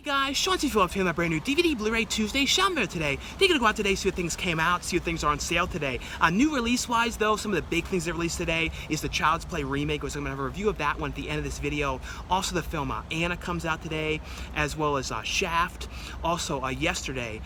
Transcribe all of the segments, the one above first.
Guys, Sean C. Phillips here on that brand new DVD Blu-ray Tuesday Sean video today. Taking a go out today, see what things came out, see what things are on sale today. New release-wise though, some of the big things that released today is the Child's Play remake, which I'm going to have a review of that one at the end of this video. Also the film Anna comes out today, as well as Shaft. Also yesterday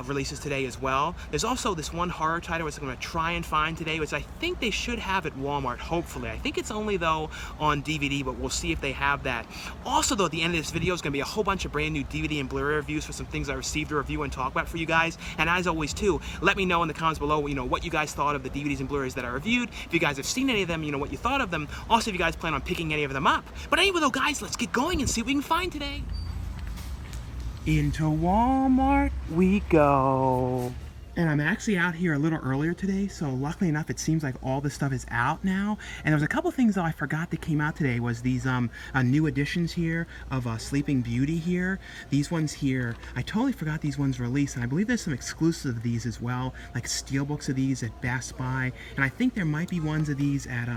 releases today as well. There's also this one horror title which I'm going to try and find today, which I think they should have at Walmart, hopefully. I think it's only though on DVD, but we'll see if they have that. Also though, at the end of this video is going to be a whole bunch of brand new DVD and Blu-ray reviews for some things I received to review and talk about for you guys. And as always too, let me know in the comments below, what you guys thought of the DVDs and Blu-rays that I reviewed. If you guys have seen any of them, what you thought of them. Also, if you guys plan on picking any of them up. But anyway though, guys, let's get going and see what we can find today. Into Walmart we go. And I'm actually out here a little earlier today, so luckily enough it seems like all this stuff is out now. And there's a couple things though I forgot that came out today, was these new editions here of Sleeping Beauty here. These ones here, I totally forgot these ones released, and I believe there's some exclusive of these as well, like steelbooks of these at Best Buy, and I think there might be ones of these at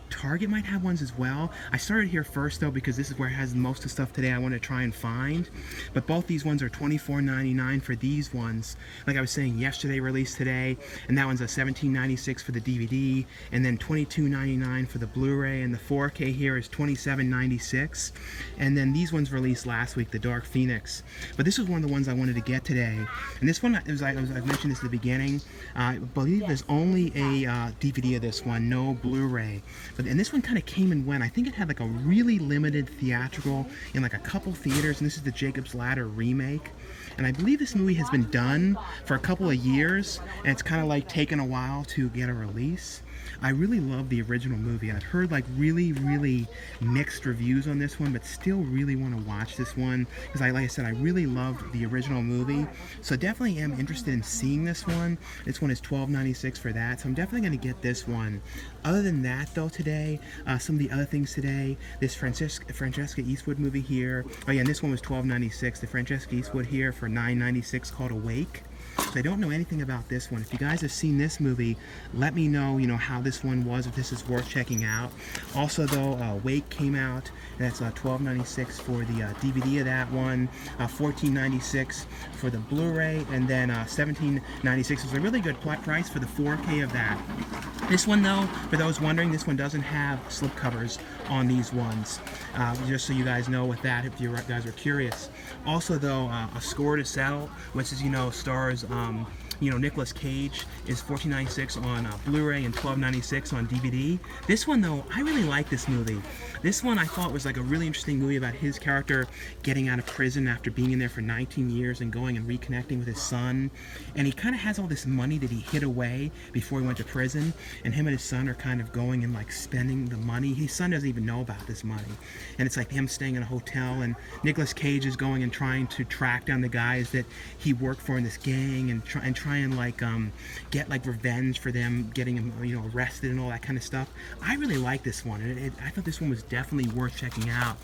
Target might have ones as well. I started here first though because this is where it has most of the stuff today I want to try and find. But both these ones are $24.99 for these ones. Like I was saying, yesterday released today, and that one's a $17.96 for the DVD, and then $22.99 for the Blu-ray, and the 4K here is $27.96. And then these ones released last week, the Dark Phoenix. But this was one of the ones I wanted to get today. And this one, I mentioned this at the beginning, I believe there's only a DVD of this one, no Blu-ray. And this one kind of came and went. I think it had like a really limited theatrical in like a couple theaters, and this is the Jacob's Ladder remake. And I believe this movie has been done for a couple of years, and it's kind of like taken a while to get a release. I really love the original movie, and I've heard like really mixed reviews on this one, but still really want to watch this one because like I said, I really loved the original movie. So definitely am interested in seeing this one. This one is $12.96 for that, so I'm definitely going to get this one. Other than that though, today, some of the other things today, this Francesca Eastwood movie here. Oh yeah, and this one was $12.96. The Francesca Eastwood here for $9.96 called Awake. So I don't know anything about this one. If you guys have seen this movie, let me know, how this one was, if this is worth checking out. Also though, Wake came out, and that's $12.96 for the DVD of that one, $14.96 for the Blu-ray, and then $17.96 is a really good price for the 4K of that. This one though, for those wondering, this one doesn't have slipcovers on these ones, just so you guys know with that, if you guys are curious. Also though, A Score to Settle, which is, stars Nicolas Cage, is $14.96 on Blu-ray and $12.96 on DVD. This one though, I really like this movie. This one I thought was like a really interesting movie about his character getting out of prison after being in there for 19 years and going and reconnecting with his son. And he kind of has all this money that he hid away before he went to prison, and him and his son are kind of going and like spending the money. His son doesn't even know about this money, and it's like him staying in a hotel, and Nicolas Cage is going and trying to track down the guys that he worked for in this gang, and try and like get like revenge for them getting him arrested and all that kind of stuff. I really like this one, and I thought this one was definitely worth checking out.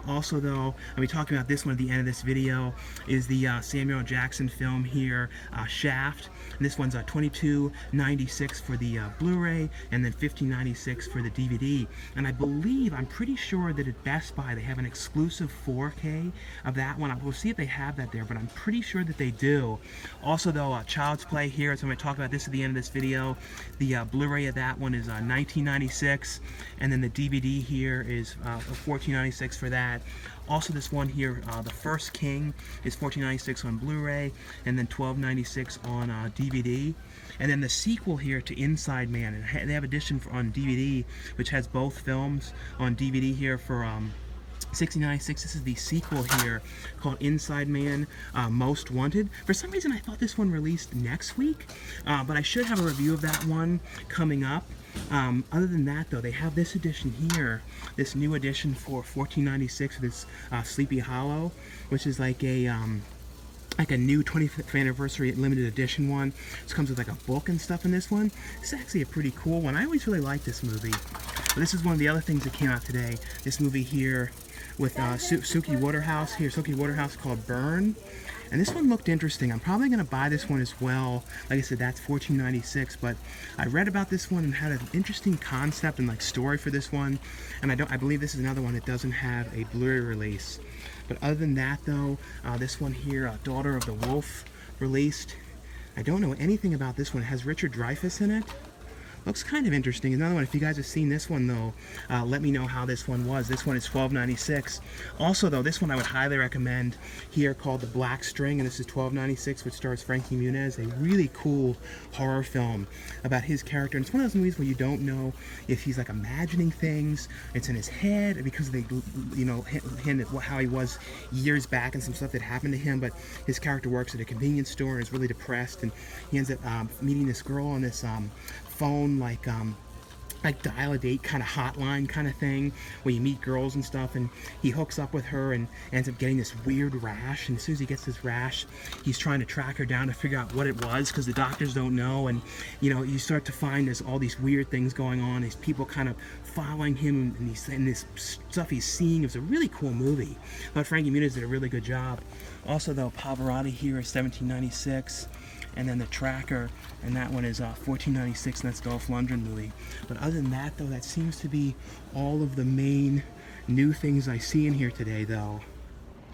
Also though, I'll be talking about this one at the end of this video, is the Samuel Jackson film here, Shaft. And this one's $22.96 for the Blu-ray, and then $15.96 for the DVD. And I'm pretty sure that at Best Buy they have an exclusive 4K of that one. We'll see if they have that there, but I'm pretty sure that they do. Also though, Child's Play here, so I'm going to talk about this at the end of this video. The Blu-ray of that one is $19.96, and then the DVD here is $14.96 for that. Also this one here, The First King, is $14.96 on Blu-ray, and then $12.96 on DVD. And then the sequel here to Inside Man, and they have edition on DVD, which has both films on DVD here for $60.96. This is the sequel here called Inside Man, Most Wanted. For some reason I thought this one released next week, but I should have a review of that one coming up. Other than that though, they have this edition here, this new edition for $14.96 for this Sleepy Hollow, which is like a new 25th anniversary limited edition one. This comes with like a book and stuff in this one. This is actually a pretty cool one. I always really liked this movie. But this is one of the other things that came out today. This movie here with Suki Waterhouse here, Suki Waterhouse, called Burn. And this one looked interesting. I'm probably going to buy this one as well. Like I said, that's $14.96, but I read about this one and had an interesting concept and like story for this one. And I believe this is another one that doesn't have a Blu-ray release. But other than that, though, this one here, Daughter of the Wolf, released. I don't know anything about this one. It has Richard Dreyfuss in it. Looks kind of interesting. Another one, if you guys have seen this one, though, let me know how this one was. This one is $12.96. Also, though, this one I would highly recommend here, called The Black String, and this is $12.96, which stars Frankie Muniz, a really cool horror film about his character. And it's one of those movies where you don't know if he's like imagining things, it's in his head, because they, you know, hint at how he was years back and some stuff that happened to him. But his character works at a convenience store and is really depressed, and he ends up meeting this girl on this phone, like dial a date kind of hotline kind of thing, where you meet girls and stuff, and he hooks up with her and ends up getting this weird rash. And as soon as he gets this rash, he's trying to track her down to figure out what it was, because the doctors don't know. And you know, you start to find there's all these weird things going on, these people kind of following him, and this stuff he's seeing. It was a really cool movie. But Frankie Muniz did a really good job. Also, though, Pavarotti here is $17.96. And then The Tracker, and that one is $14.96, and that's Dolph Lundgren movie. But other than that, though, that seems to be all of the main new things I see in here today, though.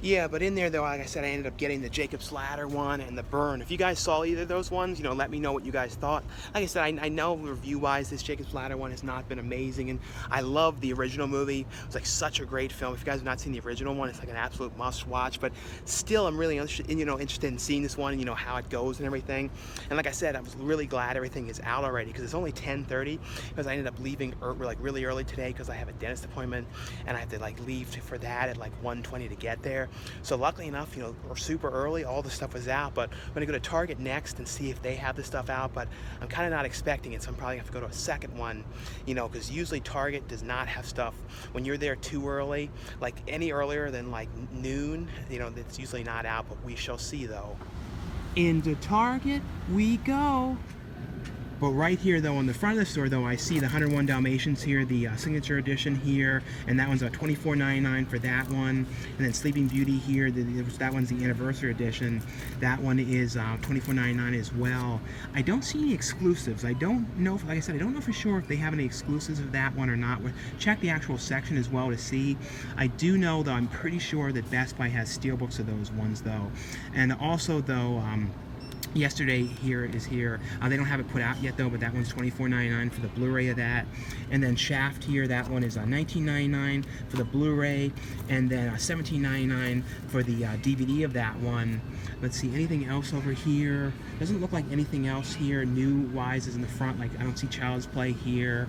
Yeah, but in there, though, like I said, I ended up getting the Jacob's Ladder one and the Burn. If you guys saw either of those ones, you know, let me know what you guys thought. Like I said, I know review-wise, this Jacob's Ladder one has not been amazing, and I love the original movie. It was like such a great film. If you guys have not seen the original one, it's like an absolute must-watch. But still, I'm really interested in seeing this one, and you know how it goes and everything. And like I said, I was really glad everything is out already, because it's only 10:30. Because I ended up leaving like really early today, because I have a dentist appointment, and I have to like leave for that at like 1:20 to get there. So luckily enough, you know, we're super early, all the stuff was out. But I'm gonna go to Target next and see if they have the stuff out, but I'm kind of not expecting it, so I'm probably gonna have to go to a second one, you know, because usually Target does not have stuff when you're there too early, like any earlier than like noon, you know, it's usually not out. But we shall see, though. Into Target we go. But right here, though, on the front of the store, though, I see the 101 Dalmatians here, the Signature Edition here, and that one's $24.99 for that one. And then Sleeping Beauty here, that one's the Anniversary Edition. That one is $24.99 as well. I don't see any exclusives. I don't know, like I said, I don't know for sure if they have any exclusives of that one or not. Check the actual section as well to see. I do know, though, I'm pretty sure that Best Buy has steelbooks of those ones, though. And also, though, Yesterday here is here. They don't have it put out yet, though, but that one's $24.99 for the Blu-ray of that. And then Shaft here, that one is $19.99 for the Blu-ray, and then $17.99 for the DVD of that one. Let's see, anything else over here? Doesn't look like anything else here new-wise is in the front. Like, I don't see Child's Play here.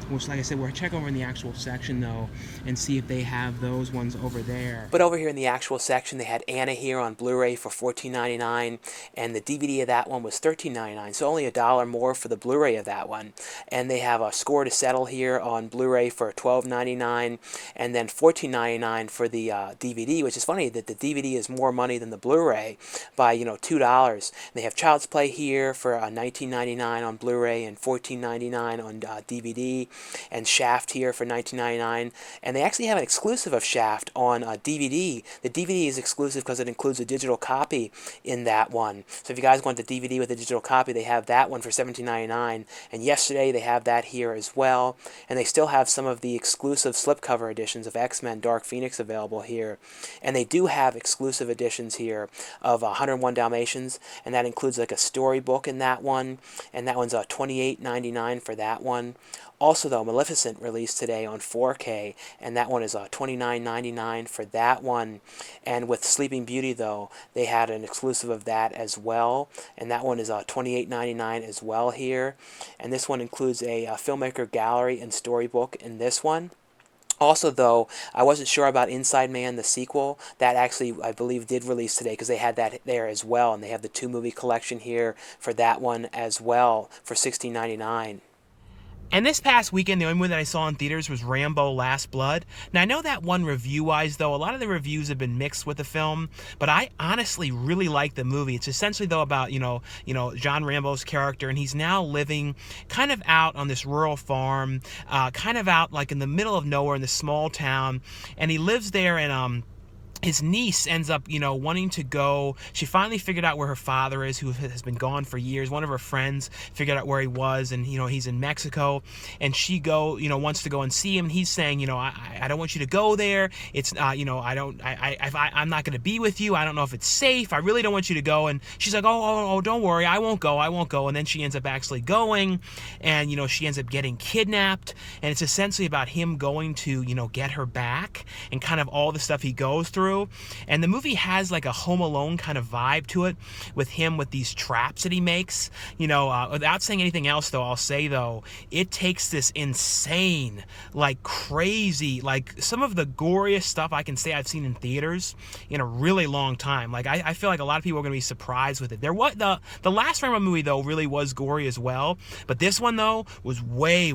Which, like I said, we'll check over in the actual section, though, and see if they have those ones over there. But over here in the actual section, they had Anna here on Blu-ray for $14.99, and the DVD of that one was $13.99, so only $1 more for the Blu-ray of that one. And they have a Score to Settle here on Blu-ray for $12.99, and then $14.99 for the DVD, which is funny that the DVD is more money than the Blu-ray by, you know, $2. And they have Child's Play here for $19.99 on Blu-ray and $14.99 on DVD, and Shaft here for $19.99, and they actually have an exclusive of Shaft on DVD. The DVD is exclusive because it includes a digital copy in that one. So if you guys want the DVD with a digital copy, they have that one for $17.99, and yesterday they have that here as well. And they still have some of the exclusive slipcover editions of X-Men Dark Phoenix available here. And they do have exclusive editions here of 101 Dalmatians, and that includes like a storybook in that one, and that one's $28.99 for that one. Also, though, Maleficent released today on 4K, and that one is $29.99 for that one. And with Sleeping Beauty, though, they had an exclusive of that as well, and that one is $28.99 as well here. And this one includes a Filmmaker Gallery and Storybook in this one. Also, though, I wasn't sure about Inside Man, the sequel. That actually, I believe, did release today, because they had that there as well, and they have the 2-movie collection here for that one as well for $16.99. And this past weekend, the only movie that I saw in theaters was Rambo Last Blood. Now, I know that one review-wise, though, a lot of the reviews have been mixed with the film, but I honestly really like the movie. It's essentially, though, about, you know, John Rambo's character, and he's now living kind of out on this rural farm, kind of out, like, in the middle of nowhere in this small town, and he lives there in, his niece ends up, wanting to go. She finally figured out where her father is, who has been gone for years. One of her friends figured out where he was, and, he's in Mexico. And she wants to go and see him. And he's saying, I don't want you to go there. It's, I'm not going to be with you. I don't know if it's safe. I really don't want you to go. And she's like, oh, don't worry. I won't go. And then she ends up actually going, and, she ends up getting kidnapped. And it's essentially about him going to, get her back, and kind of all the stuff he goes through. And the movie has like a Home Alone kind of vibe to it, with him with these traps that he makes. Without saying anything else, though, I'll say, though, it takes this insane, like crazy, like some of the goriest stuff I can say I've seen in theaters in a really long time. Like I feel like a lot of people are going to be surprised with it. The last Rambo movie, though, really was gory as well, but this one, though, was way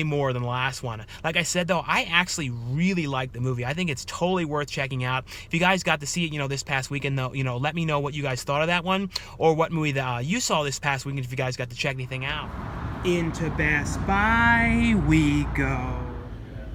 more than the last one. Like I said, though, I actually really like the movie. I think it's totally worth checking out. If you guys got to see it, this past weekend, though, let me know what you guys thought of that one, or what movie that you saw this past weekend, if you guys got to check anything out. Into Best Buy we go.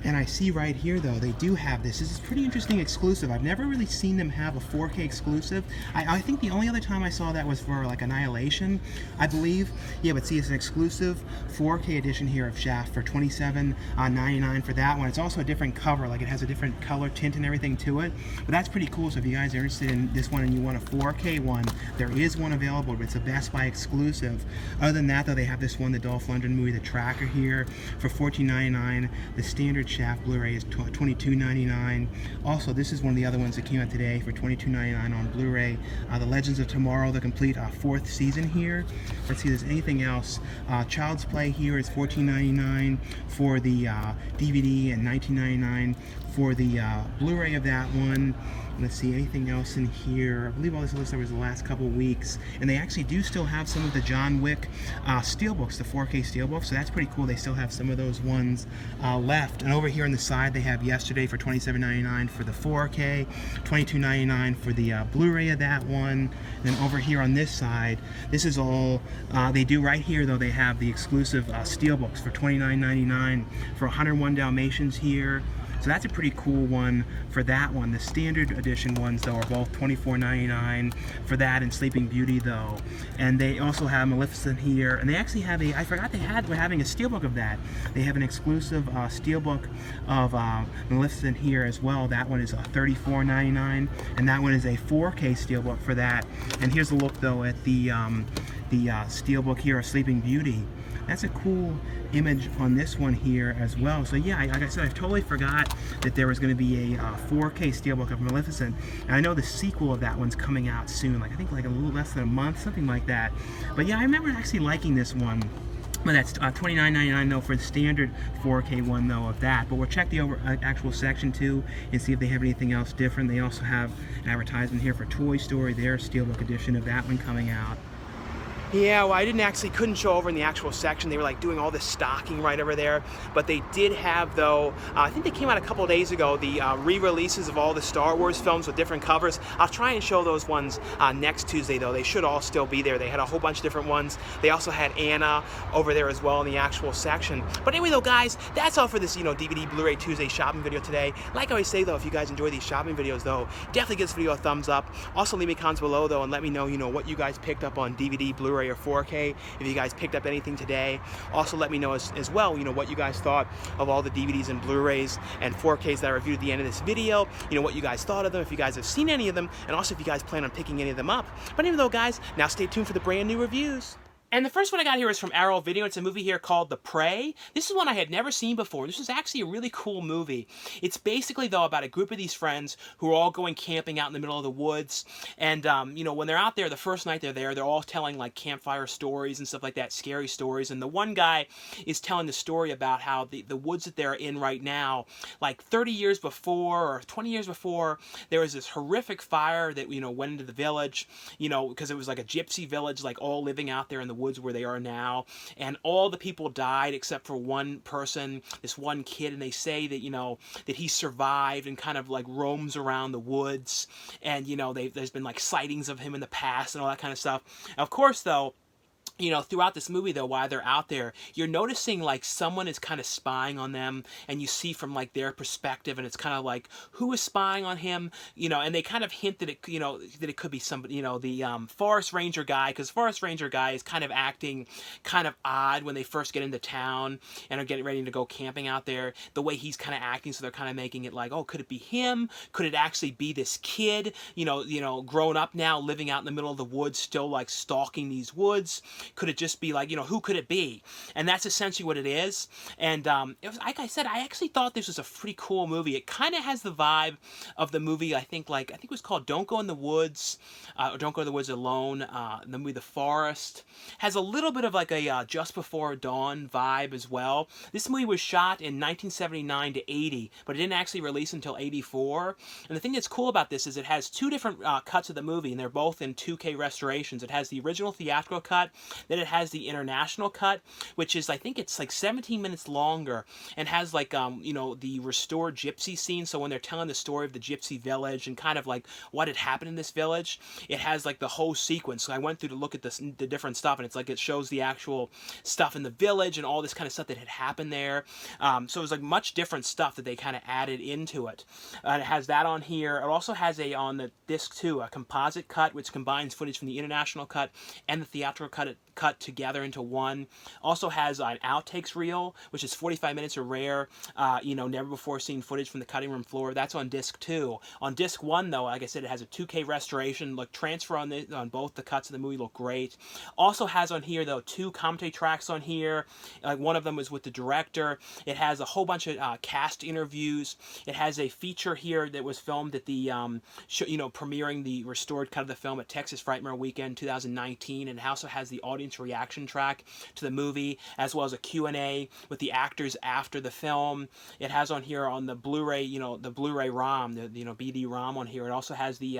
And I see right here, though, they do have this. This is pretty interesting exclusive. I've never really seen them have a 4K exclusive. I think the only other time I saw that was for, like, Annihilation, I believe. Yeah, but see, it's an exclusive 4K edition here of Shaft for $27.99 for that one. It's also a different cover. Like, it has a different color tint and everything to it. But that's pretty cool. So if you guys are interested in this one and you want a 4K one, there is one available, but it's a Best Buy exclusive. Other than that, though, they have this one, the Dolph Lundgren movie, The Tracker, here for $14.99. The standard Shaft Blu-ray is $22.99. Also, this is one of the other ones that came out today for $22.99 on Blu-ray. The Legends of Tomorrow, the complete 4th season here. Let's see if there's anything else. Child's Play here is $14.99 for the DVD, and $19.99 for the Blu-ray of that one. Let's see, anything else in here? I believe all this list was the last couple weeks. And they actually do still have some of the John Wick steelbooks, the 4K steelbooks, so that's pretty cool. They still have some of those ones left. And over here on the side, they have Yesterday for $27.99 for the 4K, $22.99 for the Blu-ray of that one. And then over here on this side, this is all they do right here, though. They have the exclusive steelbooks for $29.99 for 101 Dalmatians here. So that's a pretty cool one for that one. The standard edition ones, though, are both $24.99 for that, and Sleeping Beauty, though. And they also have Maleficent here, and they actually have I forgot we're having a steelbook of that. They have an exclusive steelbook of Maleficent here as well. That one is $34.99, and that one is a 4K steelbook for that. And here's a look, though, at the steelbook here of Sleeping Beauty. That's a cool image on this one here as well. So yeah, like I said, I totally forgot that there was going to be a 4K steelbook of Maleficent. And I know the sequel of that one's coming out soon, I think like a little less than a month, something like that. But yeah, I remember actually liking this one. But that's $29.99 though for the standard 4K one though of that. But we'll check the actual section too and see if they have anything else different. They also have an advertisement here for Toy Story, their steelbook edition of that one coming out. Yeah, well, I couldn't show over in the actual section. They were like doing all this stocking right over there. But they did have, though, I think they came out a couple days ago, the re-releases of all the Star Wars films with different covers. I'll try and show those ones next Tuesday, though. They should all still be there. They had a whole bunch of different ones. They also had Anna over there as well in the actual section. But anyway, though, guys, that's all for this, DVD Blu-ray Tuesday shopping video today. Like I always say, though, if you guys enjoy these shopping videos, though, definitely give this video a thumbs up. Also, leave me comments below, though, and let me know, what you guys picked up on DVD, Blu-ray, or 4K, if you guys picked up anything today. Also, let me know as well, what you guys thought of all the DVDs and Blu-rays and 4Ks that I reviewed at the end of this video. What you guys thought of them, if you guys have seen any of them, and also if you guys plan on picking any of them up. But anyway, though, guys, now stay tuned for the brand new reviews. And the first one I got here is from Carel Video. It's a movie here called The Prey. This is one I had never seen before. This is actually a really cool movie. It's basically, though, about a group of these friends who are all going camping out in the middle of the woods. And, when they're out there, the first night they're there, they're all telling, like, campfire stories and stuff like that, scary stories. And the one guy is telling the story about how the woods that they're in right now, like 30 years before or 20 years before, there was this horrific fire that, went into the village, because it was like a gypsy village, like all living out there in the woods where they are now, and all the people died except for one person, this one kid, and they say that that he survived and kind of like roams around the woods, and there's been like sightings of him in the past and all that kind of stuff. Of course, though, throughout this movie, though, while they're out there, you're noticing like someone is kind of spying on them, and you see from like their perspective, and it's kind of like, who is spying on him, and they kind of hint that it could be somebody, the forest ranger guy, because forest ranger guy is kind of acting kind of odd when they first get into town and are getting ready to go camping out there, the way he's kind of acting, so they're kind of making it like, oh, could it be him? Could it actually be this kid, grown up now, living out in the middle of the woods, still like stalking these woods? Could it just be like, who could it be? And that's essentially what it is. And it was, like I said, I actually thought this was a pretty cool movie. It kind of has the vibe of the movie, I think it was called Don't Go in the Woods, or Don't Go in the Woods Alone. The movie The Forest has a little bit of like a Just Before Dawn vibe as well. This movie was shot in 1979 to 80, but it didn't actually release until 84. And the thing that's cool about this is it has two different cuts of the movie, and they're both in 2K restorations. It has the original theatrical cut, then it has the international cut, which is, I think it's like 17 minutes longer, and has like, the restored gypsy scene. So when they're telling the story of the gypsy village and kind of like what had happened in this village, it has like the whole sequence. So I went through to look at the different stuff, and it's like it shows the actual stuff in the village and all this kind of stuff that had happened there. So it was like much different stuff that they kind of added into it. And it has that on here. It also has on the disc too, a composite cut, which combines footage from the international cut and the theatrical cut together into one. Also has an outtakes reel, which is 45 minutes of rare, never before seen footage from the cutting room floor. That's on disc 2. On disc 1, though, like I said, it has a 2K restoration. Look, transfer on both the cuts of the movie look great. Also has on here, though, 2 commentary tracks on here. Like one of them was with the director. It has a whole bunch of cast interviews. It has a feature here that was filmed at the, premiering the restored cut of the film at Texas Frightmare Weekend 2019, and it also has the audience reaction track to the movie, as well as a Q&A with the actors after the film. It has on here on the Blu-ray, the Blu-ray ROM, the BD ROM on here. It also has the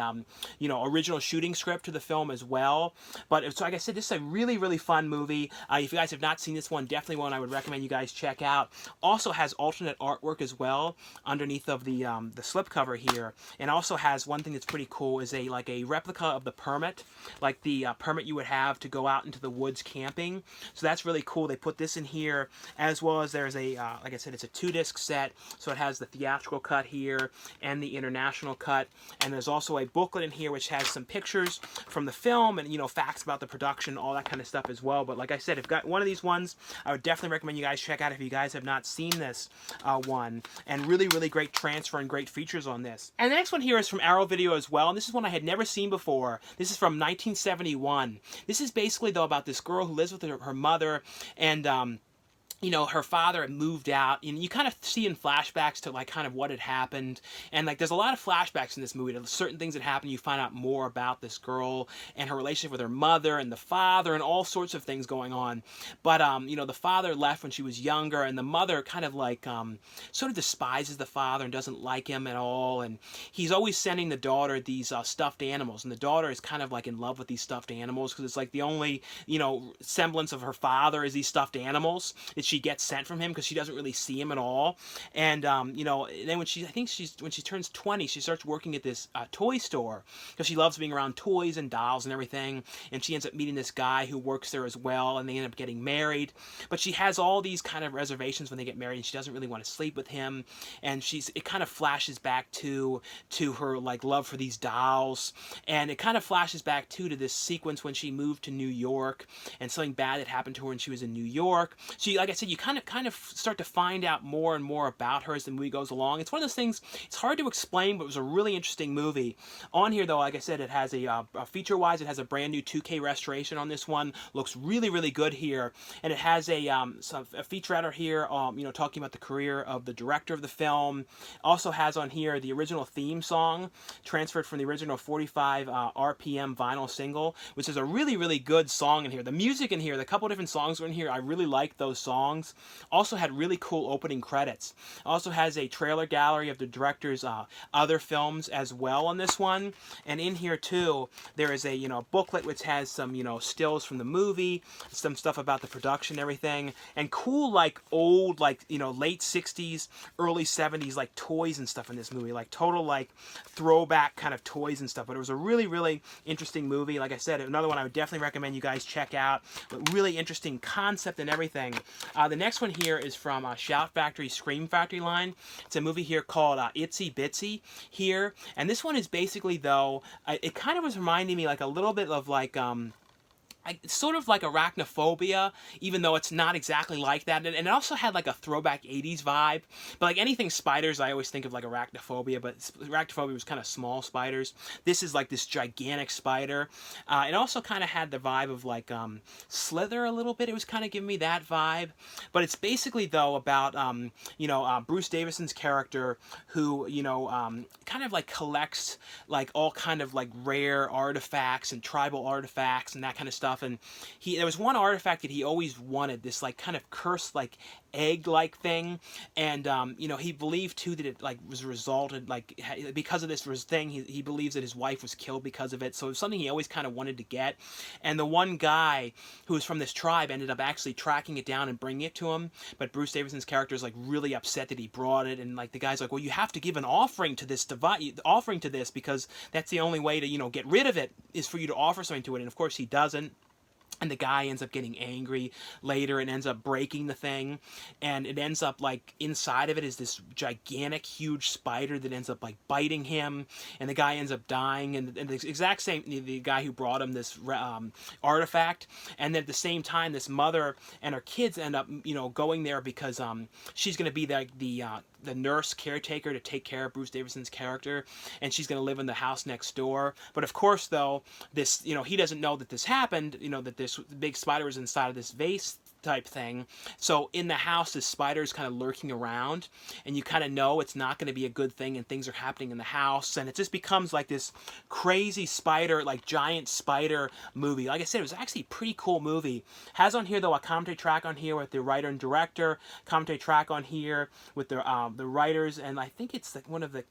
original shooting script to the film as well. But it's, like I said, this is a really, really fun movie. If you guys have not seen this one, definitely one I would recommend you guys check out. Also has alternate artwork as well underneath of the slipcover here, and also has one thing that's pretty cool is a replica of the permit, like the permit you would have to go out into the woods camping. So that's really cool. They put this in here, as well as there's a like I said, it's a 2-disc set, so it has the theatrical cut here and the international cut, and there's also a booklet in here which has some pictures from the film and facts about the production, all that kind of stuff as well. But like I said, if you got one of these ones, I would definitely recommend you guys check out if you guys have not seen this one. And really, really great transfer and great features on this. And the next one here is from Arrow Video as well, and this is one I had never seen before. This is from 1971. This is basically, though, about this girl who lives with her mother, and her father had moved out, and you kind of see in flashbacks to like kind of what had happened, and like there's a lot of flashbacks in this movie to certain things that happen. You find out more about this girl and her relationship with her mother and the father and all sorts of things going on. But the father left when she was younger, and the mother kind of like sort of despises the father and doesn't like him at all, and he's always sending the daughter these stuffed animals, and the daughter is kind of like in love with these stuffed animals because it's like the only semblance of her father is these stuffed animals that she gets sent from him, because she doesn't really see him at all. And then when she turns 20, she starts working at this toy store because she loves being around toys and dolls and everything, and she ends up meeting this guy who works there as well, and they end up getting married. But she has all these kind of reservations when they get married, and she doesn't really want to sleep with him, and it kind of flashes back to her like love for these dolls, and it kind of flashes back to this sequence when she moved to New York and something bad that happened to her when she was in New York. She, like I said, you kind of start to find out more and more about her as the movie goes along. It's one of those things, it's hard to explain, but it was a really interesting movie. On here, though, like I said, it has feature-wise, it has a brand new 2K restoration on this one. Looks really, really good here. And it has a featurette here, talking about the career of the director of the film. Also has on here the original theme song, transferred from the original 45 RPM vinyl single, which is a really, really good song in here. The music in here, the couple different songs are in here, I really like those songs. songs. Also had really cool opening credits. Also has a trailer gallery of the director's other films as well on this one. And in here too, there is a booklet which has some stills from the movie, some stuff about the production and everything, and cool like old like late 60s, early 70s like toys and stuff in this movie, like total like throwback kind of toys and stuff. But it was a really, really interesting movie. Like I said, another one I would definitely recommend you guys check out. But really interesting concept and everything. The next one here is from Shout Factory Scream Factory line. It's a movie here called Itsy Bitsy here, and this one is basically though it kind of was reminding me like a little bit of like sort of like arachnophobia, even though it's not exactly like that. And it also had like a throwback 80s vibe. But like anything spiders, I always think of like arachnophobia, but arachnophobia was kind of small spiders. This is like this gigantic spider. It also kind of had the vibe of like Slither a little bit. It was kind of giving me that vibe. But it's basically though about, Bruce Davison's character who, kind of like collects like all kind of like rare artifacts and tribal artifacts and that kind of stuff. And there was one artifact that he always wanted, this like kind of cursed like egg-like thing, and he believed too that it like was resulted like because of this thing. He believes that his wife was killed because of it, so it was something he always kind of wanted to get. And the one guy who was from this tribe ended up actually tracking it down and bringing it to him. But Bruce Davison's character is like really upset that he brought it, and like the guy's like, well, you have to give an offering to this because that's the only way to get rid of it, is for you to offer something to it. And of course he doesn't. And the guy ends up getting angry later and ends up breaking the thing. And it ends up like inside of it is this gigantic, huge spider that ends up like biting him. And the guy ends up dying. And the exact same, the guy who brought him this artifact. And then at the same time, this mother and her kids end up, going there because she's going to be the nurse caretaker to take care of Bruce Davison's character, and she's going to live in the house next door. But of course, though, this, he doesn't know that this happened, that this big spider was inside of this vase type thing. So in the house, this spider is kind of lurking around, and you kind of know it's not going to be a good thing, and things are happening in the house, and it just becomes like this crazy spider, like giant spider movie. Like I said, it was actually a pretty cool movie. Has on here though a commentary track on here with the writer and director, commentary track on here with the writers, and I think it's like one of the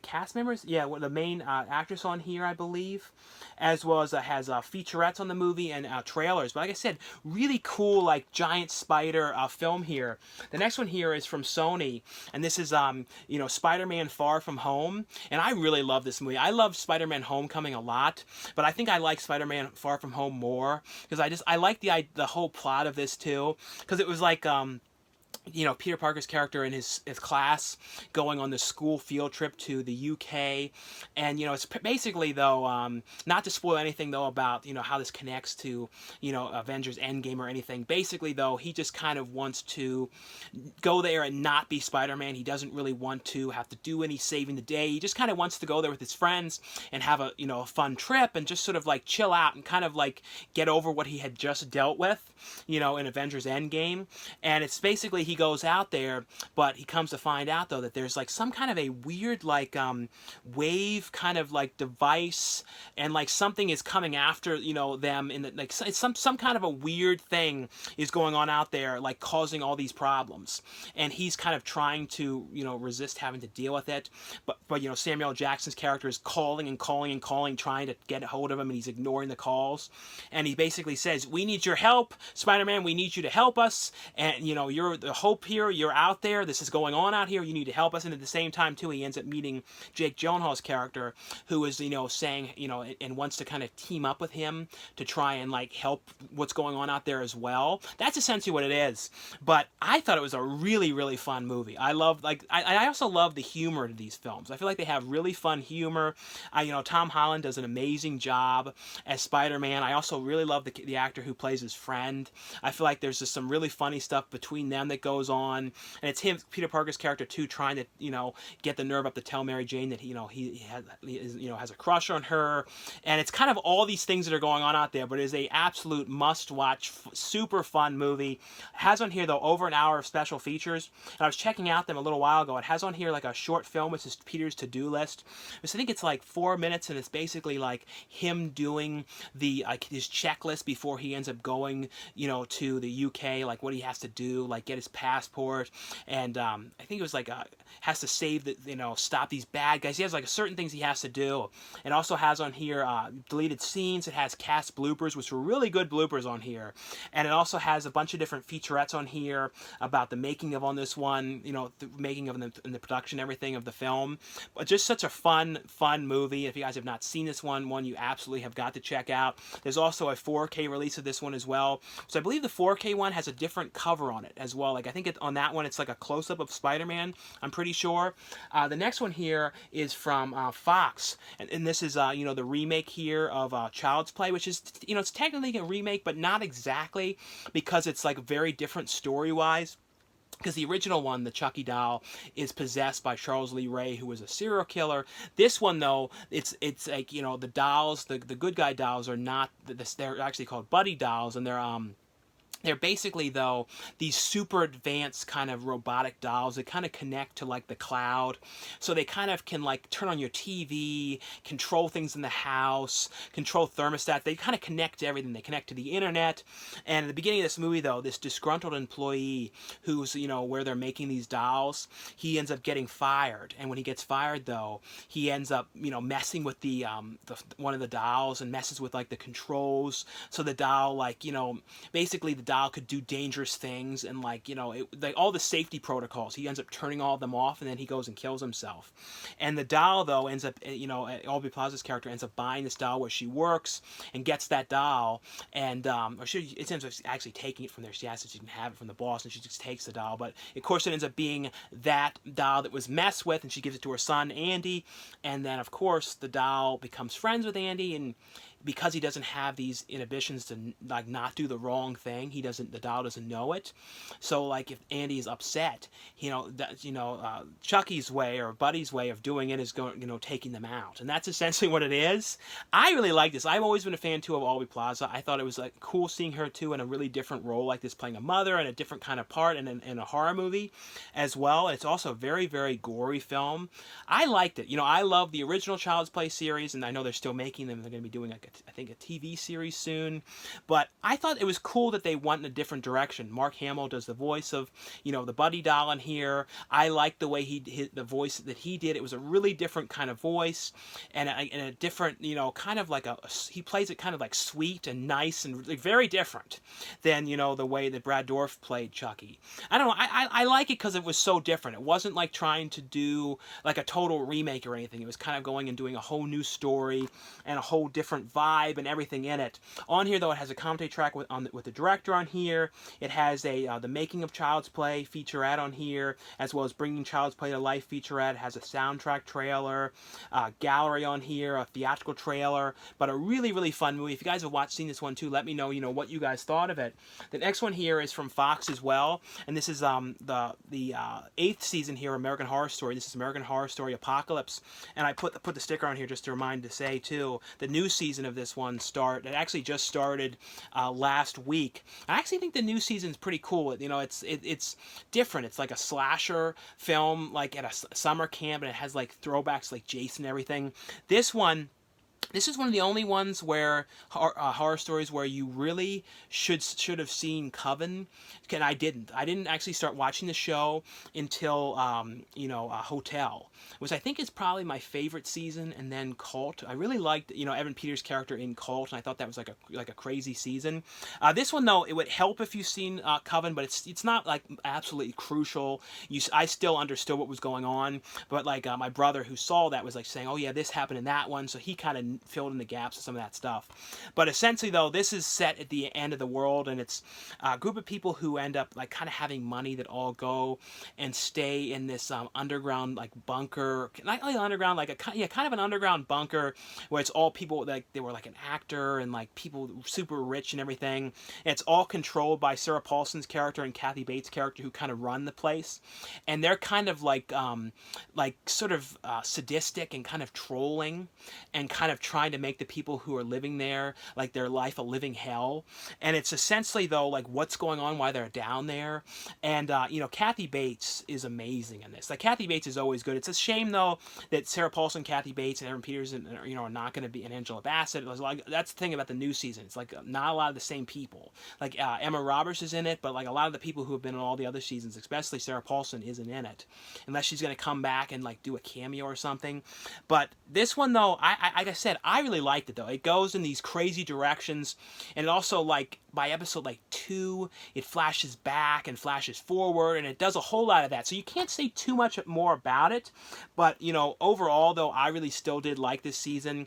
cast members, one of the main actress on here, I believe, as well as has featurettes on the movie and trailers. But like I said, really cool like giant spider film here. The next one here is from Sony, and this is Spider-Man Far From Home, and I really love this movie. I love Spider-Man Homecoming a lot, but I think I like Spider-Man Far From Home more because I like the whole plot of this too, because it was like Peter Parker's character and his class going on this school field trip to the UK, and it's basically though not to spoil anything though about how this connects to Avengers Endgame or anything. Basically though, he just kind of wants to go there and not be Spider-Man. He doesn't really want to have to do any saving the day. He just kind of wants to go there with his friends and have a a fun trip and just sort of like chill out and kind of like get over what he had just dealt with in Avengers Endgame. And it's basically he goes out there, but he comes to find out though that there's like some kind of a weird like wave kind of like device, and like something is coming after them, in the, like it's some kind of a weird thing is going on out there, like causing all these problems, and he's kind of trying to resist having to deal with it, but Samuel L. Jackson's character is calling and calling and calling, trying to get a hold of him, and he's ignoring the calls, and he basically says, we need your help, Spider-Man, we need you to help us, and you're the hope here, you're out there, this is going on out here, you need to help us. And at the same time too, he ends up meeting Jake Gyllenhaal's character, who is saying and wants to kind of team up with him to try and like help what's going on out there as well. That's essentially what it is. But I thought it was a really, really fun movie. I love I also love the humor to these films. I feel like they have really fun humor. Tom Holland does an amazing job as Spider-Man. I also really love the actor who plays his friend. I feel like there's just some really funny stuff between them that that goes on, and it's him, Peter Parker's character too, trying to, you know, get the nerve up to tell Mary Jane that, you know, he has a crush on her, and it's kind of all these things that are going on out there. But it is a absolute must-watch, super fun movie. It has on here though over an hour of special features, and I was checking out them a little while ago. It has on here like a short film, which is Peter's to-do list. So I think it's like 4 minutes, and it's basically like him doing the his checklist before he ends up going, you know, to the UK, like what he has to do, like get his passport, and I think it was like has to save the, you know, stop these bad guys. He has like certain things he has to do. It also has on here deleted scenes. It has cast bloopers, which were really good bloopers on here, and it also has a bunch of different featurettes on here about the making of on this one, you know, the making of and the production, everything of the film. But just such a fun movie. If you guys have not seen this one you absolutely have got to check out. There's also a 4K release of this one as well. So I believe the 4K one has a different cover on it as well. Like I think on that one it's like a close-up of Spider-Man, I'm pretty sure. The next one here is from Fox, and this is you know, the remake here of Child's Play, which is, you know, it's technically a remake, but not exactly, because it's like very different story-wise. Because the original one, the Chucky doll, is possessed by Charles Lee Ray, who was a serial killer. This one, though, it's like, you know, the dolls, the good guy dolls are not, they're actually called buddy dolls, and they're basically, though, these super advanced kind of robotic dolls that kind of connect to, like, the cloud. So they kind of can, like, turn on your TV, control things in the house, control thermostat. They kind of connect to everything. They connect to the internet. And at the beginning of this movie, though, this disgruntled employee who's, you know, where they're making these dolls, he ends up getting fired. And when he gets fired, though, he ends up, you know, messing with the one of the dolls and messes with, like, the controls. So the doll, like, you know, basically the doll could do dangerous things, and like, you know, like all the safety protocols, he ends up turning all of them off, and then he goes and kills himself. And the doll, though, ends up, you know, Aubrey Plaza's character ends up buying this doll where she works and gets that doll, and it ends up actually taking it from there. She asks if she can have it from the boss, and she just takes the doll. But of course it ends up being that doll that was messed with, and she gives it to her son Andy, and then of course the doll becomes friends with Andy, and because he doesn't have these inhibitions to, like, not do the wrong thing, the doll doesn't know it. So like if Andy is upset, Chucky's way or Buddy's way of doing it is going, you know, taking them out, and that's essentially what it is. I really like this. I've always been a fan too of Aubrey Plaza. I thought it was like cool seeing her too in a really different role like this, playing a mother and a different kind of part in a horror movie as well. It's also a very, very gory film. I liked it. You know, I love the original Child's Play series, and I know they're still making them. They're going to be doing like I think a TV series soon, but I thought it was cool that they went in a different direction. Mark Hamill does the voice of, you know, the Buddy doll in here. I liked the way the voice that he did. It was a really different kind of voice, and a different, you know, kind of like he plays it kind of like sweet and nice and like very different than, you know, the way that Brad Dourif played Chucky. I don't know. I like it because it was so different. It wasn't like trying to do like a total remake or anything. It was kind of going and doing a whole new story and a whole different vibe and everything in it. On here, though, it has a commentary track with the director on here. It has the Making of Child's Play featurette on here, as well as Bringing Child's Play to Life featurette. It has a soundtrack trailer, gallery on here, a theatrical trailer, but a really, really fun movie. If you guys have seen this one too, let me know, you know, what you guys thought of it. The next one here is from Fox as well, and this is the 8th season here, American Horror Story. This is American Horror Story Apocalypse, and I put the sticker on here just to remind to say too, the new season of this one it actually just started last week. I actually think the new season's pretty cool. You know, it's different. It's like a slasher film, like at a summer camp, and it has like throwbacks like Jason and everything. This is one of the only ones where horror stories where you really should have seen Coven, and I didn't. I didn't actually start watching the show until Hotel, which I think is probably my favorite season, and then Cult. I really liked, you know, Evan Peters' character in Cult, and I thought that was like a crazy season. This one, though, it would help if you've seen Coven, but it's not like absolutely crucial. I still understood what was going on, but like my brother who saw that was like saying, oh yeah, this happened in that one, so he kind of filled in the gaps of some of that stuff. But essentially, though, this is set at the end of the world, and it's a group of people who end up like kind of having money that all go and stay in this underground like bunker, not really underground, like kind of an underground bunker where it's all people like they were like an actor and like people super rich and everything. And it's all controlled by Sarah Paulson's character and Kathy Bates' character, who kind of run the place, and they're kind of like sort of sadistic and kind of trolling and kind of trying to make the people who are living there like their life a living hell. And it's essentially though like what's going on, why they're down there. And you know, Kathy Bates is amazing in this. Like Kathy Bates is always good. It's a shame though that Sarah Paulson, Kathy Bates, and Evan Peters, and you know, are not going to be, in Angela Bassett. Like, that's the thing about the new season. It's like not a lot of the same people. Like Emma Roberts is in it, but like a lot of the people who have been in all the other seasons, especially Sarah Paulson, isn't in it, unless she's going to come back and like do a cameo or something. But this one though, like I said, I really liked it though. It goes in these crazy directions, and it also like by episode like 2, it flashes back and flashes forward, and it does a whole lot of that. So you can't say too much more about it, but you know, overall though, I really still did like this season.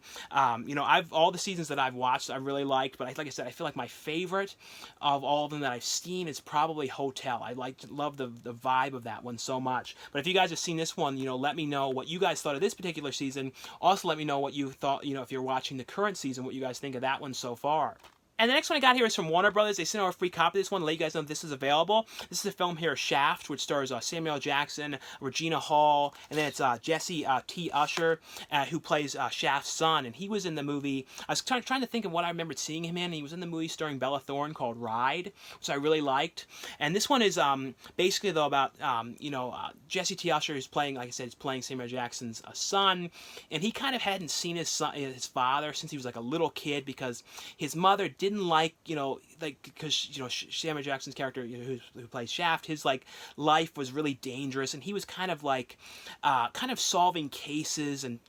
You know, all the seasons that I've watched, I really liked, but like I said, I feel like my favorite of all of them that I've seen is probably Hotel. I love the vibe of that one so much. But if you guys have seen this one, you know, let me know what you guys thought of this particular season. Also, let me know what you thought, you know, if you're watching the current season, what you guys think of that one so far. And the next one I got here is from Warner Brothers. They sent over a free copy of this one to let you guys know this is available. This is a film here, Shaft, which stars Samuel Jackson, Regina Hall, and then it's Jesse T. Usher, who plays Shaft's son. And he was in the movie, I was trying to think of what I remembered seeing him in. He was in the movie starring Bella Thorne called Ride, which I really liked. And this one is basically, though, about, you know, Jesse T. Usher is playing, like I said, he's playing Samuel Jackson's son. And he kind of hadn't seen his father since he was like a little kid, because his mother didn't like, you know, like, because, you know, Samuel Jackson's character, you know, who plays Shaft, his like life was really dangerous, and he was kind of like kind of solving cases and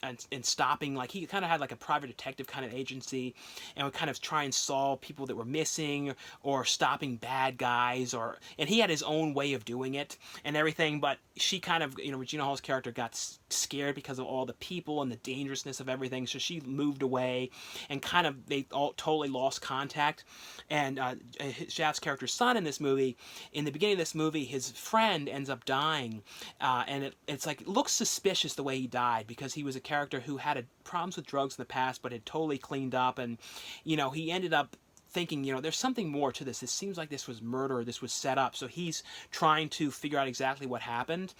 stopping, like he kind of had like a private detective kind of agency, and would kind of try and solve people that were missing or stopping bad guys, and he had his own way of doing it and everything. But she kind of, you know, Regina Hall's character got scared because of all the people and the dangerousness of everything, so she moved away, and kind of they all totally lost contact. And Shaft's character's son in this movie, in the beginning of this movie, his friend ends up dying, and it's like, it looks suspicious the way he died, because he was a character who had problems with drugs in the past but had totally cleaned up, and you know, he ended up thinking, you know, there's something more to this. It seems like this was murder, this was set up. So he's trying to figure out exactly what happened.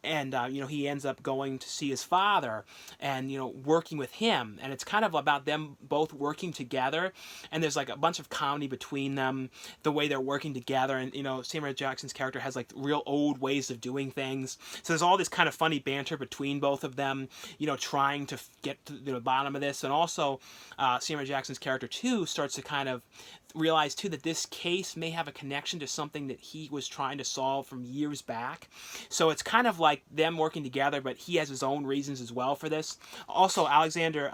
And, you know, he ends up going to see his father and, you know, working with him. And it's kind of about them both working together. And there's like a bunch of comedy between them, the way they're working together. And, you know, Samuel Jackson's character has like real old ways of doing things. So there's all this kind of funny banter between both of them, you know, trying to get to the bottom of this. And also, Samuel Jackson's character too starts to kind of realize too that this case may have a connection to something that he was trying to solve from years back. So it's kind of like them working together, but he has his own reasons as well for this. Also, Alexander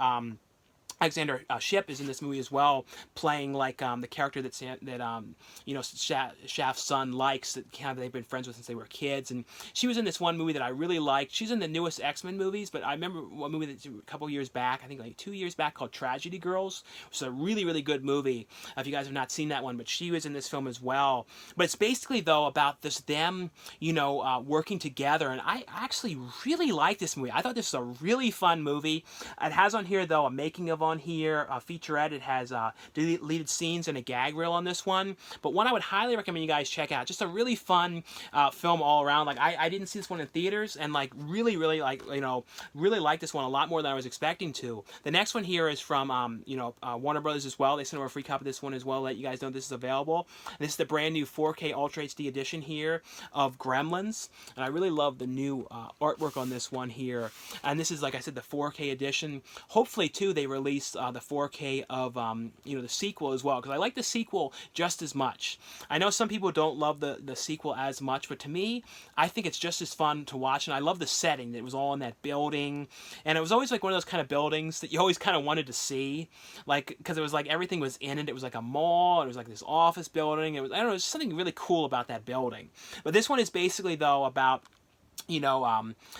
Shipp is in this movie as well, playing like the character that you know, Shaft's son likes, that kind of they've been friends with since they were kids. And she was in this one movie that I really liked. She's in the newest X-Men movies, but I remember one movie that a couple years back, I think like 2 years back, called Tragedy Girls, which is a really, really good movie. If you guys have not seen that one, but she was in this film as well. But it's basically though about them, you know, working together. And I actually really like this movie. I thought this was a really fun movie. It has on here though a making of on here, a featurette. It has deleted scenes and a gag reel on this one, but one I would highly recommend you guys check out. Just a really fun film all around. Like I didn't see this one in theaters, and like really like, you know, really like this one a lot more than I was expecting to. The next one here is from you know, Warner Brothers as well. They sent over a free copy of this one as well, let you guys know this is available. And this is the brand new 4K Ultra HD edition here of Gremlins, and I really love the new artwork on this one here. And this is, like I said, the 4K edition. Hopefully too they release the 4K of you know, the sequel as well, because I like the sequel just as much. I know some people don't love the sequel as much, but to me, I think it's just as fun to watch, and I love the setting. It was all in that building, and it was always like one of those kind of buildings that you always kind of wanted to see, like, because it was like everything was in it. It was like a mall, it was like this office building. It was, I don't know, there's something really cool about that building. But this one is basically though about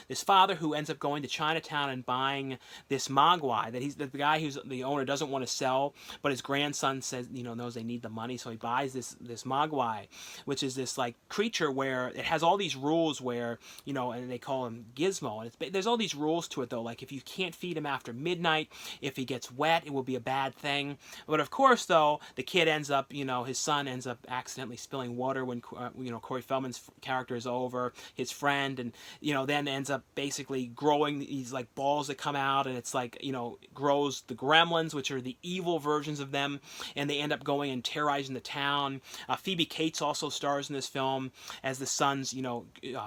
this father who ends up going to Chinatown and buying this mogwai that the guy who's the owner doesn't want to sell, but his grandson says, knows they need the money, so he buys this mogwai, which is this like creature where it has all these rules where, and they call him Gizmo, and there's all these rules to it though, like if you can't feed him after midnight, if he gets wet, it will be a bad thing. But of course though, the kid ends up, his son ends up accidentally spilling water when, Corey Feldman's character is over, his friend, and then ends up basically growing these like balls that come out, and it's like, grows the gremlins, which are the evil versions of them, and they end up going and terrorizing the town. Phoebe Cates also stars in this film as the son's,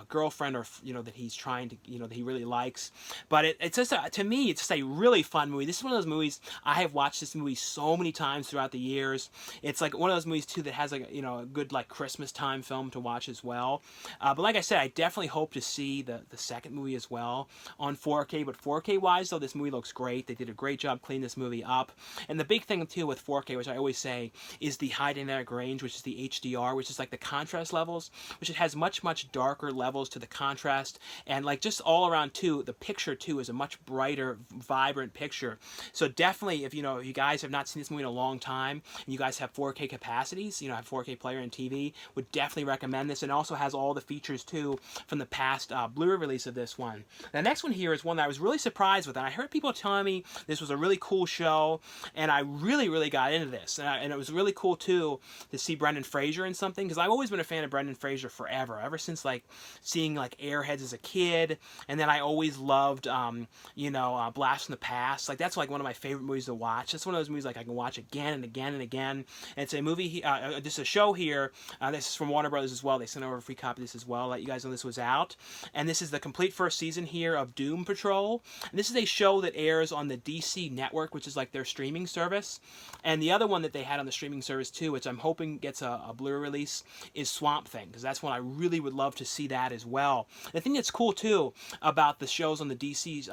girlfriend, or, that he's trying to, that he really likes. But it's just, to me, it's just a really fun movie. This is one of those movies, I have watched this movie so many times throughout the years. It's like one of those movies, too, that has like, a good like Christmas time film to watch as well. But like I said, I definitely hope to see the second movie as well on 4K. But 4K wise though, this movie looks great. They did a great job cleaning this movie up. And the big thing too with 4K, which I always say, is the high dynamic range, which is the HDR, which is like the contrast levels, which it has much darker levels to the contrast, and like just all around too, the picture too is a much brighter, vibrant picture. So definitely, if you guys have not seen this movie in a long time and you guys have 4K capacities, have 4K player and TV, would definitely recommend this. And also has all the features too from the past Blu-ray release of this one. The next one here is one that I was really surprised with, and I heard people telling me this was a really cool show, and I really got into this, and it was really cool too to see Brendan Fraser in something, because I've always been a fan of Brendan Fraser forever, ever since like seeing like Airheads as a kid, and then I always loved Blast from the Past. Like that's like one of my favorite movies to watch. That's one of those movies like I can watch again and again and again. And it's a movie, this is a show here, this is from Warner Brothers as well. They sent over a free copy of this as well, let you guys know this was out. And this is the complete first season here of Doom Patrol. And this is a show that airs on the DC Network, which is like their streaming service. And the other one that they had on the streaming service too, which I'm hoping gets a Blu-ray release, is Swamp Thing, because that's one I really would love to see that as well. The thing that's cool too about the shows on the DC's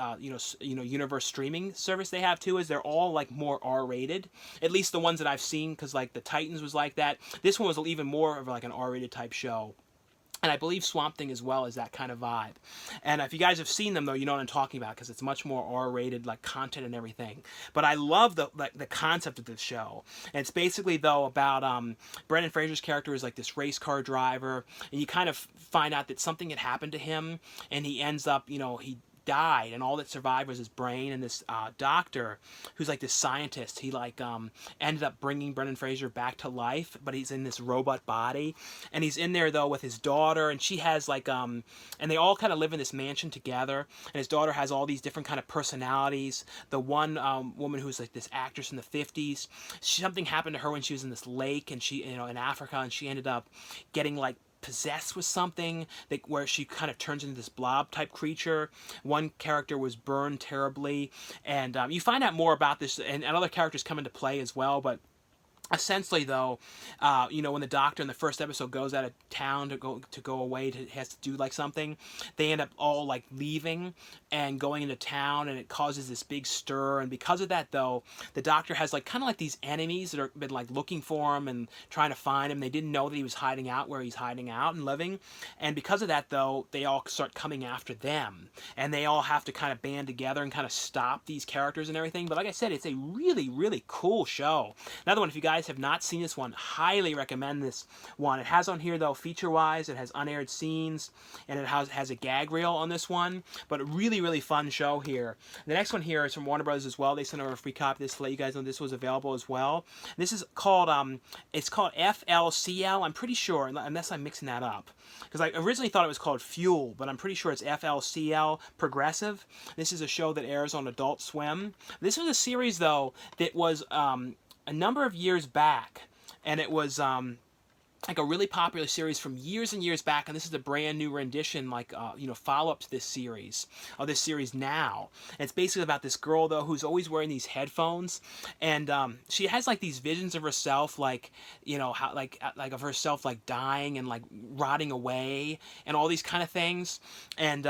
universe streaming service they have too is they're all like more R-rated, at least the ones that I've seen, because like the Titans was like that. This one was even more of like an R-rated type show. And I believe Swamp Thing as well is that kind of vibe. And if you guys have seen them, though, you know what I'm talking about, because it's much more R-rated, like content and everything. But I love the concept of this show. And it's basically, though, about Brendan Fraser's character is like this race car driver, and you kind of find out that something had happened to him, and he ends up, he died, and all that survived was his brain. And this doctor, who's like this scientist, he like ended up bringing Brendan Fraser back to life, but he's in this robot body, and he's in there though with his daughter, and she has like and they all kind of live in this mansion together, and his daughter has all these different kind of personalities. The one woman who's like this actress in the 50s, something happened to her when she was in this lake, and she in Africa, and she ended up getting like possessed with something where she kind of turns into this blob type creature. One character was burned terribly, and you find out more about this, and other characters come into play as well. But essentially, though, when the doctor in the first episode goes out of town to go away, has to do like something, they end up all like leaving and going into town, and it causes this big stir. And because of that, though, the doctor has like kind of like these enemies that have been like looking for him and trying to find him. They didn't know that he was hiding out where he's hiding out and living, and because of that, though, they all start coming after them, and they all have to kind of band together and kind of stop these characters and everything. But like I said, it's a really cool show. Another one, if you guys have not seen this one, highly recommend this one. It has on here though, feature wise, it has unaired scenes, and it has a gag reel on this one. But a really fun show here. The next one here is from Warner Brothers as well. They sent over a free copy of this to let you guys know this was available as well. This is called it's called FLCL, I'm pretty sure, unless I'm mixing that up, because I originally thought it was called Fuel, but I'm pretty sure it's FLCL Progressive. This is a show that airs on Adult Swim. This was a series though that was a number of years back, and it was like a really popular series from years and years back, and this is a brand new rendition, like follow-up to this series now. And it's basically about this girl though who's always wearing these headphones, and she has like these visions of herself, like how like of herself like dying and like rotting away and all these kind of things. And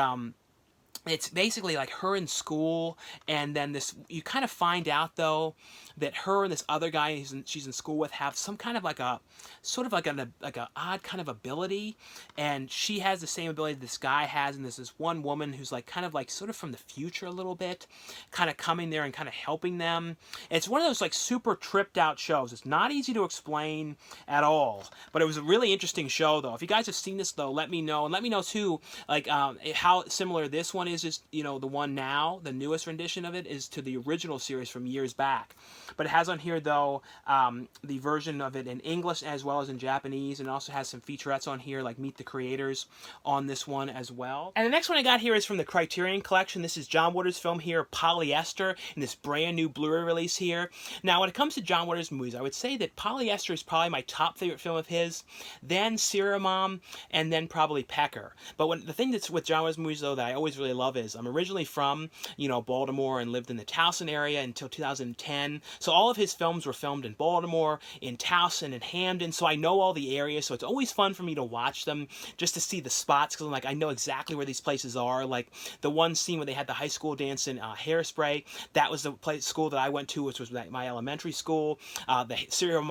it's basically like her in school, and then this, you kind of find out though that her and this other guy she's in school with have some kind of like a sort of like a odd kind of ability, and she has the same ability this guy has, and there's this one woman who's like kind of like sort of from the future a little bit, kind of coming there and kind of helping them. It's one of those like super tripped out shows. It's not easy to explain at all, but it was a really interesting show though. If you guys have seen this though, let me know, and let me know too, like how similar this one is you know, the one now, the newest rendition of it is to the original series from years back. But it has on here though the version of it in English as well as in Japanese, and it also has some featurettes on here like Meet the Creators on this one as well. And the next one I got here is from the Criterion Collection. This is John Waters' film here, Polyester, in this brand new Blu-ray release here. Now when it comes to John Waters movies, I would say that Polyester is probably my top favorite film of his, then Serial Mom, and then probably Pecker. But the thing that's with John Waters movies though that I always really love is I'm originally from, you know, Baltimore and lived in the Towson area until 2010. So all of his films were filmed in Baltimore, in Towson, and Hamden. So I know all the areas. So it's always fun for me to watch them just to see the spots, because I'm like, I know exactly where these places are. Like the one scene where they had the high school dance in Hairspray, that was the school that I went to, which was my elementary school. The Serial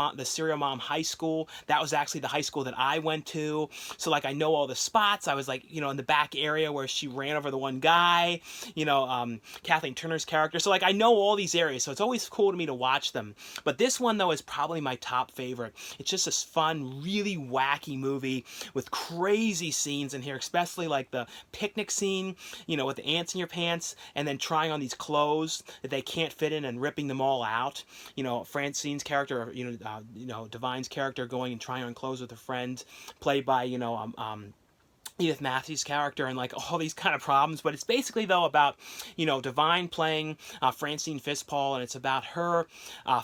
Mom High School, that was actually the high school that I went to. So like I know all the spots. I was like, you know, in the back area where she ran over the one guy, you know, Kathleen Turner's character. So like I know all these areas, so it's always cool to me to watch them. But this one though is probably my top favorite. It's just this fun, really wacky movie with crazy scenes in here, especially like the picnic scene, you know, with the ants in your pants, and then trying on these clothes that they can't fit in and ripping them all out. You know, Francine's character, you know, Divine's character going and trying on clothes with a friend, played by, you know, Edith Matthews' character, and like all these kind of problems. But it's basically though about, you know, Divine playing Francine Fistpaul, and it's about her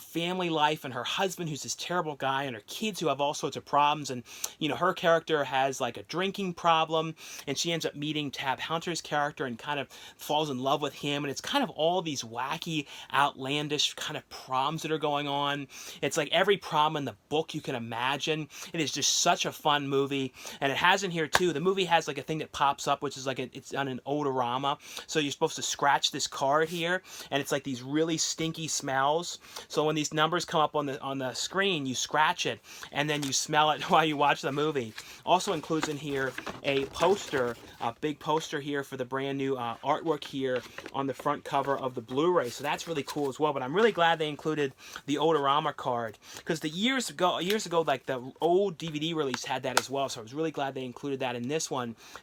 family life and her husband who's this terrible guy, and her kids who have all sorts of problems. And you know, her character has like a drinking problem, and she ends up meeting Tab Hunter's character and kind of falls in love with him. And it's kind of all these wacky, outlandish kind of problems that are going on. It's like every problem in the book you can imagine. It is just such a fun movie, and it has in here too, the movie has like a thing that pops up, which is like it's on an odorama. So you're supposed to scratch this card here, and it's like these really stinky smells. So when these numbers come up on the screen, you scratch it, and then you smell it while you watch the movie. Also includes in here a poster, a big poster here for the brand new artwork here on the front cover of the Blu-ray. So that's really cool as well. But I'm really glad they included the odorama card, because the years ago, like the old DVD release had that as well. So I was really glad they included that in this one.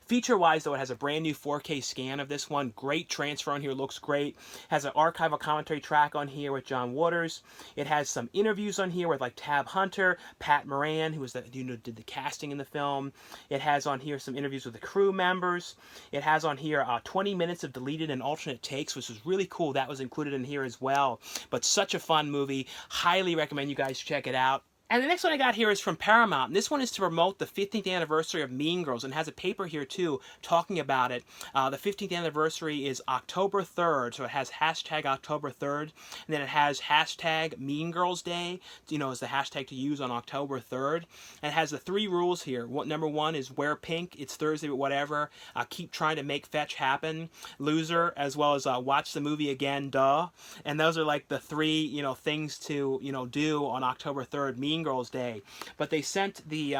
Feature-wise, though, it has a brand new 4K scan of this one. Great transfer on here, looks great. Has an archival commentary track on here with John Waters. It has some interviews on here with like Tab Hunter, Pat Moran, who was did the casting in the film. It has on here some interviews with the crew members. It has on here 20 minutes of deleted and alternate takes, which was really cool. That was included in here as well. But such a fun movie. Highly recommend you guys check it out. And the next one I got here is from Paramount. And this one is to promote the 15th anniversary of Mean Girls, and has a paper here too talking about it. The 15th anniversary is October 3rd, so it has hashtag October 3rd, and then it has hashtag Mean Girls Day, you know, as the hashtag to use on October 3rd. And it has the 3 rules here. Number 1 is wear pink, it's Thursday but whatever, keep trying to make fetch happen, loser, as well as watch the movie again, duh. And those are like the 3, you know, things to, you know, do on October 3rd, Mean Girls Day. But they sent the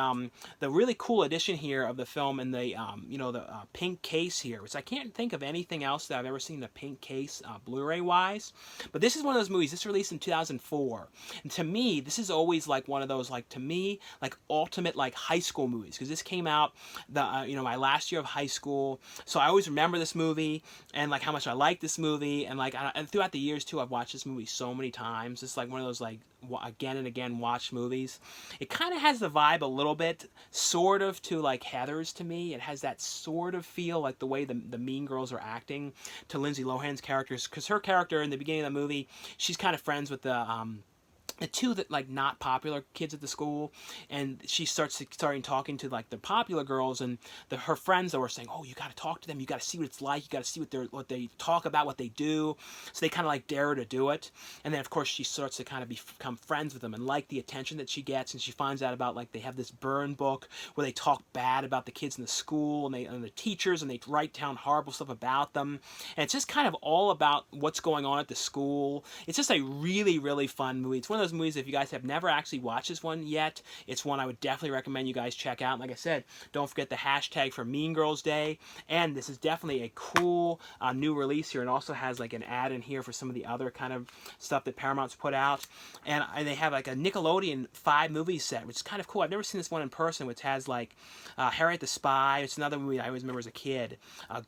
really cool edition here of the film in the you know, the pink case here, which I can't think of anything else that I've ever seen the pink case Blu-ray wise. But this is one of those movies. This released in 2004, and to me this is always like one of those, like, to me, like ultimate like high school movies, because this came out the you know, my last year of high school. So I always remember this movie and like how much I like this movie, and like and throughout the years too, I've watched this movie so many times. It's like one of those like again and again watch movies. It kind of has the vibe a little bit sort of to like Heathers to me. It has that sort of feel like the way the Mean Girls are acting to Lindsay Lohan's characters, because her character in the beginning of the movie, she's kind of friends with the the two that like not popular kids at the school, and she starting talking to like the popular girls, and her friends that were saying, oh, you got to talk to them, you got to see what it's like, you got to see what they talk about, what they do. So they kind of like dare her to do it, and then of course she starts to kind of become friends with them and like the attention that she gets, and she finds out about like they have this burn book where they talk bad about the kids in the school and the teachers, and they write down horrible stuff about them, and it's just kind of all about what's going on at the school. It's just a really, really fun movie. It's one of those movies, if you guys have never actually watched this one yet, it's one I would definitely recommend you guys check out. And like I said, don't forget the hashtag for Mean Girls Day, and this is definitely a cool new release here, and also has like an ad in here for some of the other kind of stuff that Paramount's put out, and they have like a Nickelodeon 5 movie set, which is kind of cool. I've never seen this one in person, which has like Harriet the Spy. It's another movie I always remember as a kid.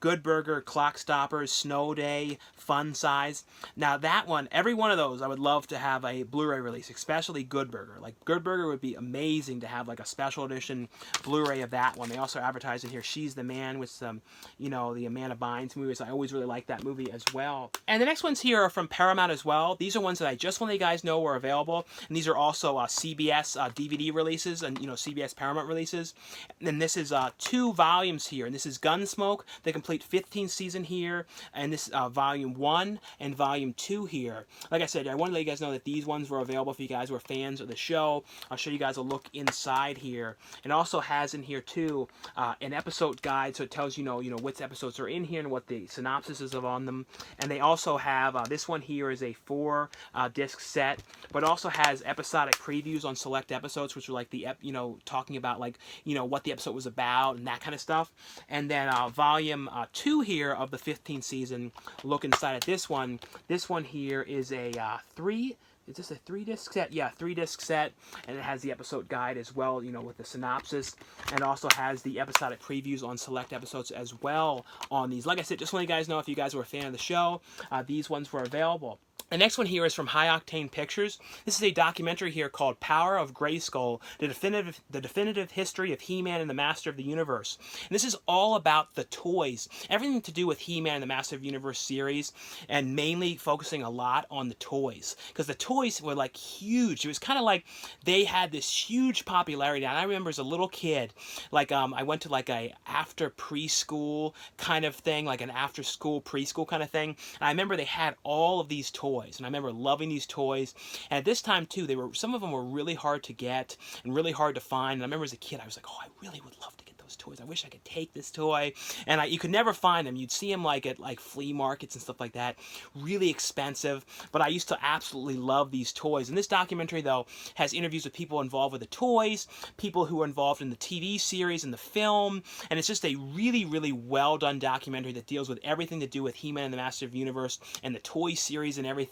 Good Burger, Clock Stoppers, Snow Day, Fun Size. Now that one, every one of those I would love to have a Blu-ray release, especially Good Burger. Like Good Burger would be amazing to have like a special edition Blu-ray of that one. They also advertise in here She's the Man with some, you know, the Amanda Bynes movies. I always really like that movie as well. And the next ones here are from Paramount as well. These are ones that I just want you guys know were available, and these are also CBS DVD releases, and you know, CBS Paramount releases. And then this is 2 volumes here, and this is Gunsmoke, the complete 15th season here, and this is volume 1 and volume 2 here. Like I said, I wanted to let you guys know that these ones were available if you guys were fans of the show. I'll show you guys a look inside here. It also has in here too an episode guide, so it tells you know which episodes are in here and what the synopsis is on them. And they also have this one here is a 4 disc set, but also has episodic previews on select episodes, which are like the talking about like what the episode was about and that kind of stuff. And then volume 2 here of the 15th season. Look inside at this one. This one here is a 3. Is this a 3-disc set? Yeah, 3-disc set, and it has the episode guide as well, with the synopsis, and also has the episodic previews on select episodes as well on these. Like I said, just want you guys know if you guys were a fan of the show, these ones were available. The next one here is from High Octane Pictures. This is a documentary here called Power of Grayskull, the definitive history of He-Man and the Master of the Universe. And this is all about the toys, everything to do with He-Man and the Master of the Universe series, and mainly focusing a lot on the toys, because the toys were like huge. It was kind of like they had this huge popularity. And I remember as a little kid, like I went to like a after preschool kind of thing, like an after school preschool kind of thing. And I remember they had all of these toys. And I remember loving these toys. And at this time too, some of them were really hard to get and really hard to find. And I remember as a kid, I was like, oh, I really would love to get those toys. I wish I could take this toy. And you could never find them. You'd see them like at like flea markets and stuff like that. Really expensive. But I used to absolutely love these toys. And this documentary though has interviews with people involved with the toys, people who are involved in the TV series and the film. And it's just a really, really well done documentary that deals with everything to do with He-Man and the Master of the Universe and the toy series and everything.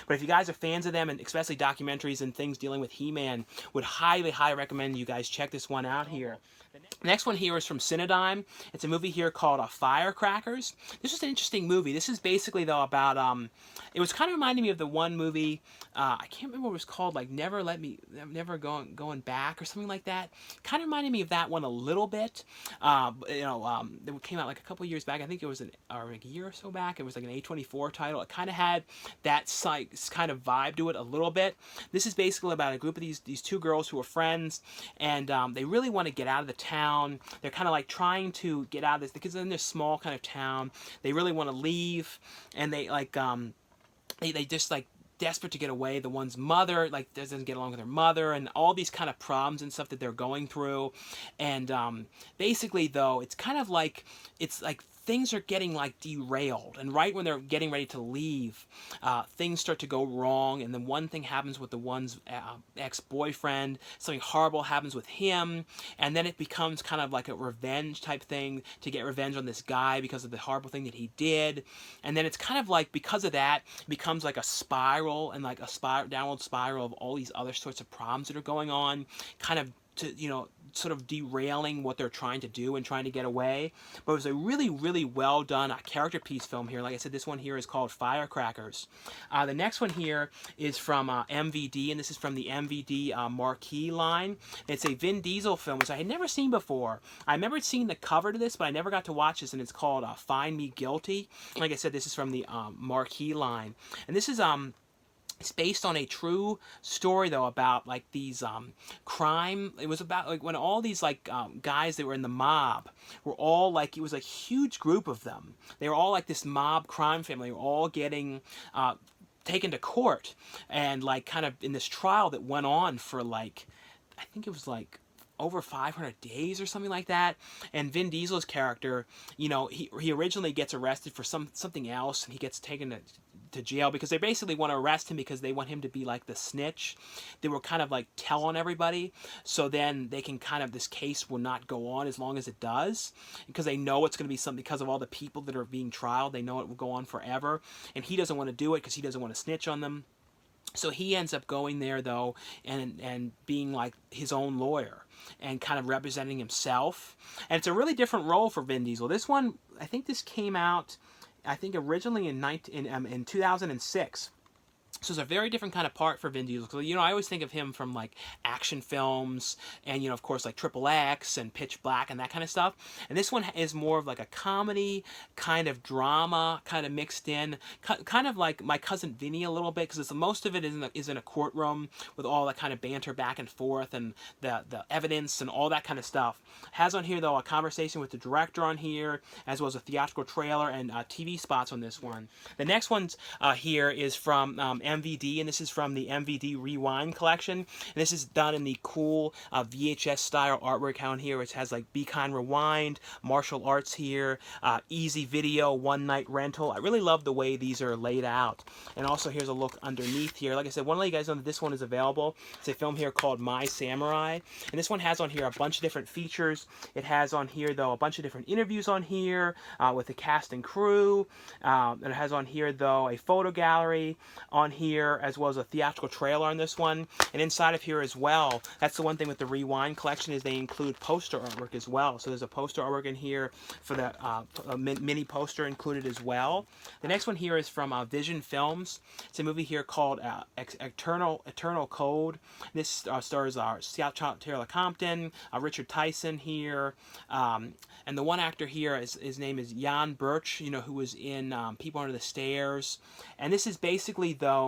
But if you guys are fans of them, and especially documentaries and things dealing with He-Man, would highly, highly recommend you guys check this one out here. The next one here is from Cinedigm. It's a movie here called Firecrackers. This is an interesting movie. This is basically, though, about, it was kind of reminding me of the one movie, I can't remember what it was called, like Never Going Back or something like that. Kind of reminded me of that one a little bit. It came out like a couple years back. I think it was like a year or so back. It was like an A24 title. It kind of had that kind of vibe to it a little bit. This is basically about a group of these 2 girls who are friends, and they really want to get out of the town. They're kind of like trying to get out of this because they're in this small kind of town. They really want to leave, and they like they just like desperate to get away. The one's mother like doesn't get along with her mother, and all these kind of problems and stuff that they're going through. And basically though, it's kind of like things are getting like derailed, and right when they're getting ready to leave, things start to go wrong, and then one thing happens with the one's ex-boyfriend, something horrible happens with him, and then it becomes kind of like a revenge type thing to get revenge on this guy because of the horrible thing that he did. And then it's kind of like, because of that, it becomes like a spiral, and like a downward spiral of all these other sorts of problems that are going on, kind of to, sort of derailing what they're trying to do and trying to get away. But it was a really, really well done character piece film here. Like I said, this one here is called Firecrackers. The next one here is from MVD, and this is from the MVD Marquee line. It's a Vin Diesel film, which I had never seen before. I remember seeing the cover to this, but I never got to watch this, and it's called Find Me Guilty. Like I said, this is from the Marquee line. And this is It's based on a true story, though, about like these crime. It was about like when all these like guys that were in the mob were all like, it was a huge group of them. They were all like this mob crime family. They were all getting taken to court, and like kind of in this trial that went on for like, I think it was like over 500 days or something like that. And Vin Diesel's character, you know, he originally gets arrested for something else, and he gets taken to jail because they basically want to arrest him because they want him to be like the snitch. They will kind of like tell on everybody, so then they can kind of, this case will not go on as long as it does, because they know it's going to be something, because of all the people that are being trialed, they know it will go on forever, and he doesn't want to do it because he doesn't want to snitch on them. So he ends up going there, though, and being like his own lawyer and kind of representing himself. And it's a really different role for Vin Diesel. This one, I think this came out, I think originally in 2006. So it's a very different kind of part for Vin Diesel. Because, you know, I always think of him from, like, action films and, you know, of course, like Triple X and Pitch Black and that kind of stuff. And this one is more of, like, a comedy, kind of drama, kind of mixed in. Kind of like My Cousin Vinny a little bit, because most of it is in a courtroom with all that kind of banter back and forth and the evidence and all that kind of stuff. Has on here, though, a conversation with the director on here, as well as a theatrical trailer and TV spots on this one. The next one here is from MVD, and this is from the MVD Rewind collection. And this is done in the cool VHS style artwork on here, which has like Be Kind Rewind, martial arts here, easy video, one night rental. I really love the way these are laid out. And also here's a look underneath here. Like I said, want to let you guys know that this one is available. It's a film here called My Samurai, and this one has on here a bunch of different features. It has on here, though, a bunch of different interviews on here with the cast and crew. And it has on here, though, a photo gallery on here, as well as a theatrical trailer on this one. And inside of here as well, that's the one thing with the Rewind collection, is they include poster artwork as well. So there's a poster artwork in here for the mini poster included as well. The next one here is from Vision Films. It's a movie here called Eternal Code. This stars Taylor-Compton, Richard Tyson here, and the one actor here, his name is Jan Birch, you know, who was in People Under the Stairs. And this is basically, though,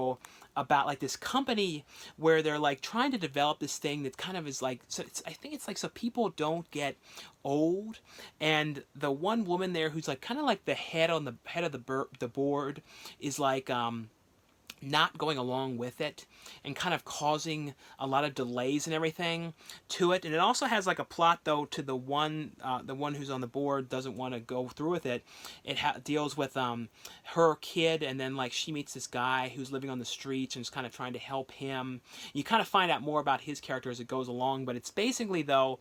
about like this company where they're like trying to develop this thing that kind of is like, so I think it's like so people don't get old. And the one woman there who's like kind of like the head of the board is like not going along with it and kind of causing a lot of delays and everything to it. And it also has like a plot, though, to the one who's on the board doesn't want to go through with it. It deals with her kid, and then like she meets this guy who's living on the streets and is kind of trying to help him. You kind of find out more about his character as it goes along, but it's basically, though,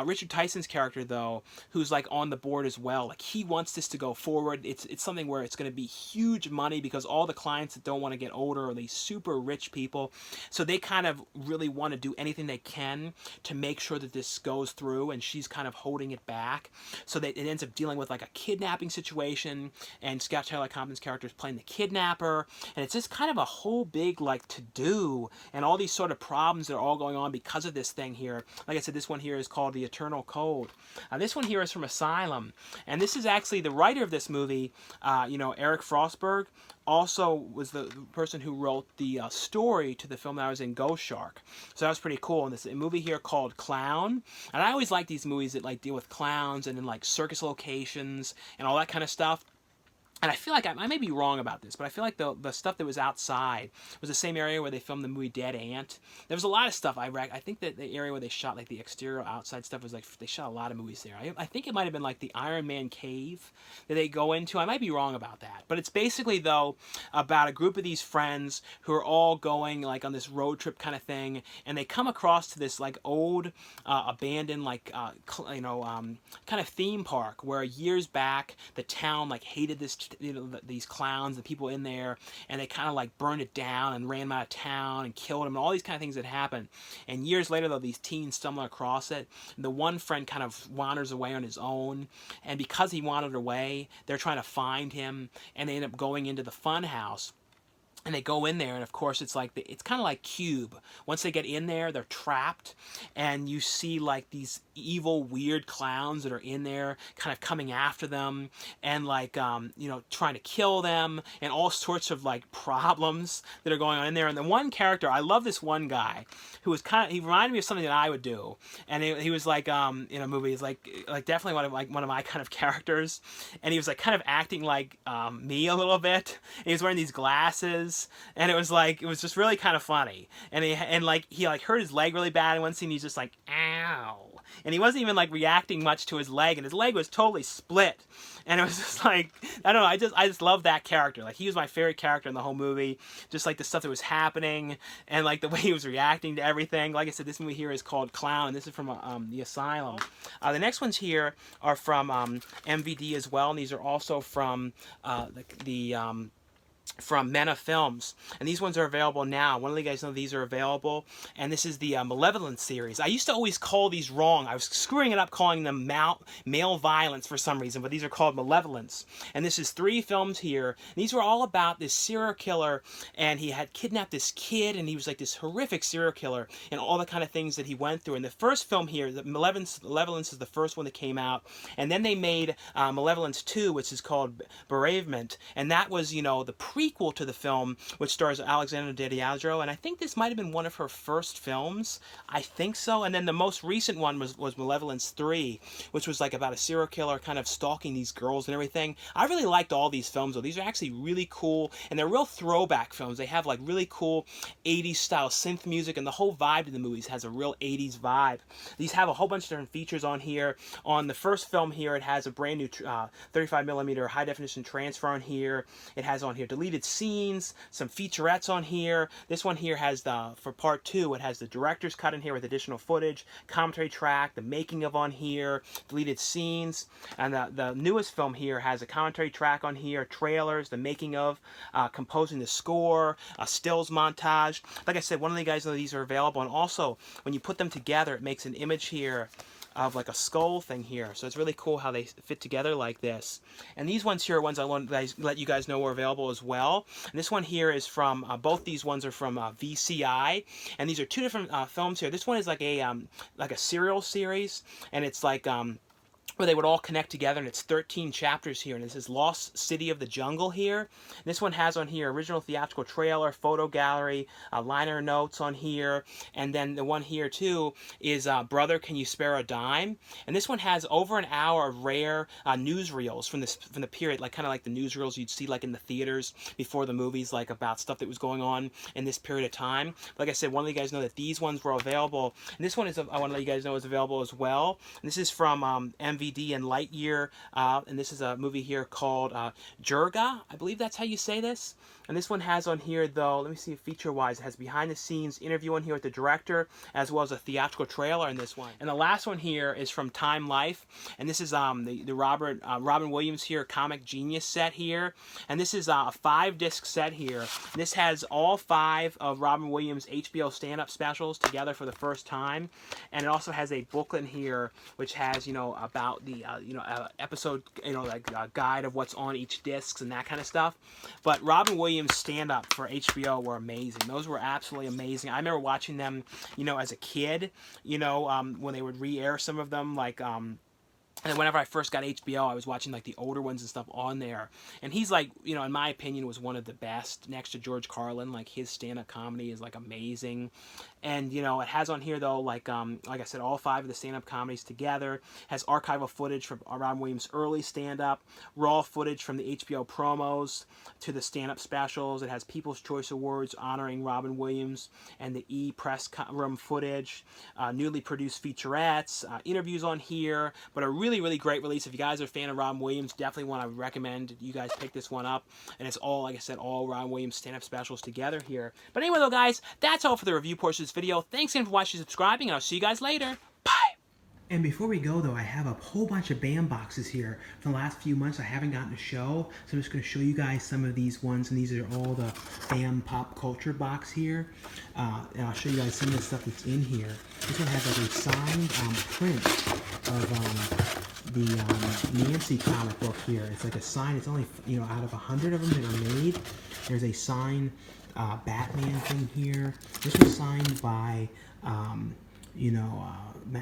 Richard Tyson's character, though, who's like on the board as well. Like he wants this to go forward. It's something where it's going to be huge money, because all the clients that don't want to get older are these super rich people, so they kind of really want to do anything they can to make sure that this goes through, and she's kind of holding it back, so that it ends up dealing with like a kidnapping situation, and Scott Taylor-Compton's character is playing the kidnapper, and it's just kind of a whole big like to-do, and all these sort of problems that are all going on because of this thing here. Like I said, this one here is called The Eternal Code. This one here is from Asylum, and this is actually the writer of this movie, you know, Eric Frostberg, also was the person who wrote the story to the film that I was in, Ghost Shark. So that was pretty cool. And this a movie here called Clown. And I always like these movies that like deal with clowns and then like circus locations and all that kind of stuff. And I feel like I may be wrong about this, but I feel like the stuff that was outside was the same area where they filmed the movie Dead Ant. There was a lot of stuff. I think that the area where they shot like the exterior outside stuff was like, they shot a lot of movies there. I think it might have been like the Iron Man cave that they go into. I might be wrong about that. But it's basically, though, about a group of these friends who are all going like on this road trip kind of thing, and they come across to this like old abandoned like kind of theme park where years back the town like hated this, you know, these clowns, the people in there, and they kind of like burned it down and ran them out of town and killed them, and all these kind of things that happened. And years later, though, these teens stumble across it, and the one friend kind of wanders away on his own, and because he wandered away, they're trying to find him, and they end up going into the fun house. and they go in there, and of course it's like it's kind of like Cube. Once they get in there, they're trapped, and you see like these evil, weird clowns that are in there, kind of coming after them, and like you know, trying to kill them, and all sorts of like problems that are going on in there. And the one character, I love this one guy who was he reminded me of something that I would do, and he was like in a movie, he's like definitely one of my kind of characters, and he was like kind of acting like me a little bit. And he was wearing these glasses. And it was just really kind of funny. And he hurt his leg really bad in one scene. He's just like, ow. And he wasn't even like reacting much to his leg, and his leg was totally split. And it was just like, I don't know, I just love that character. Like, he was my favorite character in the whole movie. Just like the stuff that was happening, and like the way he was reacting to everything. Like I said, this movie here is called Clown, and this is from the Asylum. The next ones here are from MVD as well, and these are also from from Mena Films, and these ones are available now. One of you guys know these are available, and this is the Malevolence series. I used to always call these wrong. I was screwing it up calling them male violence for some reason, but these are called Malevolence. And this is 3 films here. These were all about this serial killer, and he had kidnapped this kid, and he was like this horrific serial killer, and all the kind of things that he went through. And the first film here, the Malevolence is the first one that came out, and then they made Malevolence 2, which is called Bereavement, and that was, you know, the prequel to the film, which stars Alexandra Daddario, and I think this might have been one of her first films. I think so. And then the most recent one was Malevolence 3, which was like about a serial killer kind of stalking these girls and everything. I really liked all these films, though. These are actually really cool, and they're real throwback films. They have like really cool 80s style synth music, and the whole vibe of the movies has a real 80s vibe. These have a whole bunch of different features on here. On the first film here, it has a brand new 35mm high definition transfer on here. It has on here deleted scenes, some featurettes on here. This one here has for part 2, it has the director's cut in here with additional footage, commentary track, the making of on here, deleted scenes, and the newest film here has a commentary track on here, trailers, the making of, composing the score, a stills montage. Like I said, one of the guys know these are available, and also when you put them together, it makes an image here of like a skull thing here. So it's really cool how they fit together like this. And these ones here are ones I want to let you guys know are available as well. And this one here is from, both these ones are from VCI. And these are 2 different films here. This one is like a serial series. And it's like where they would all connect together, and it's 13 chapters here, and this is Lost City of the Jungle here. And this one has on here original theatrical trailer, photo gallery, liner notes on here, and then the one here too is Brother, Can You Spare a Dime? And this one has over an hour of rare newsreels from the period, like kind of like the newsreels you'd see like in the theaters before the movies, like about stuff that was going on in this period of time. Like I said, one of you guys know that these ones were available, and this one is I want to let you guys know is available as well. And this is from MVD and Lightyear, and this is a movie here called Jurga. I believe that's how you say this. And this one has on here, though, let me see, feature-wise, it has behind-the-scenes interview on here with the director, as well as a theatrical trailer in this one. And the last one here is from Time Life, and this is the Robin Williams here comic genius set here, and this is a 5-disc set here. And this has all 5 of Robin Williams' HBO stand-up specials together for the first time, and it also has a booklet here which has, you know, about the episode, you know, like a guide of what's on each disc and that kind of stuff. But Robin Williams stand-up for HBO were amazing. Those were absolutely amazing. I remember watching them, you know, as a kid, you know, when they would re-air some of them, like and whenever I first got HBO, I was watching like the older ones and stuff on there. And he's like, you know, in my opinion, was one of the best next to George Carlin. Like, his stand-up comedy is like amazing. And, you know, it has on here though, like I said, all 5 of the stand-up comedies together. It has archival footage from Robin Williams' early stand-up, raw footage from the HBO promos to the stand-up specials. It has People's Choice Awards honoring Robin Williams and the E-Press room footage, newly produced featurettes, interviews on here, but a really great release. If you guys are a fan of Robin Williams, definitely want to recommend you guys pick this one up. And it's all, like I said, all Robin Williams stand-up specials together here. But anyway though, guys, that's all for the review portion of this video. Thanks again for watching and subscribing, and I'll see you guys later. Bye! And before we go though, I have a whole bunch of BAM boxes here from the last few months I haven't gotten to show. So I'm just going to show you guys some of these ones, and these are all the BAM pop culture box here. And I'll show you guys some of the stuff that's in here. This one has like a signed print of Nancy comic book here. It's like a signed, it's only, you know, out of 100 of them that are made, there's a signed Batman thing here. This was signed by,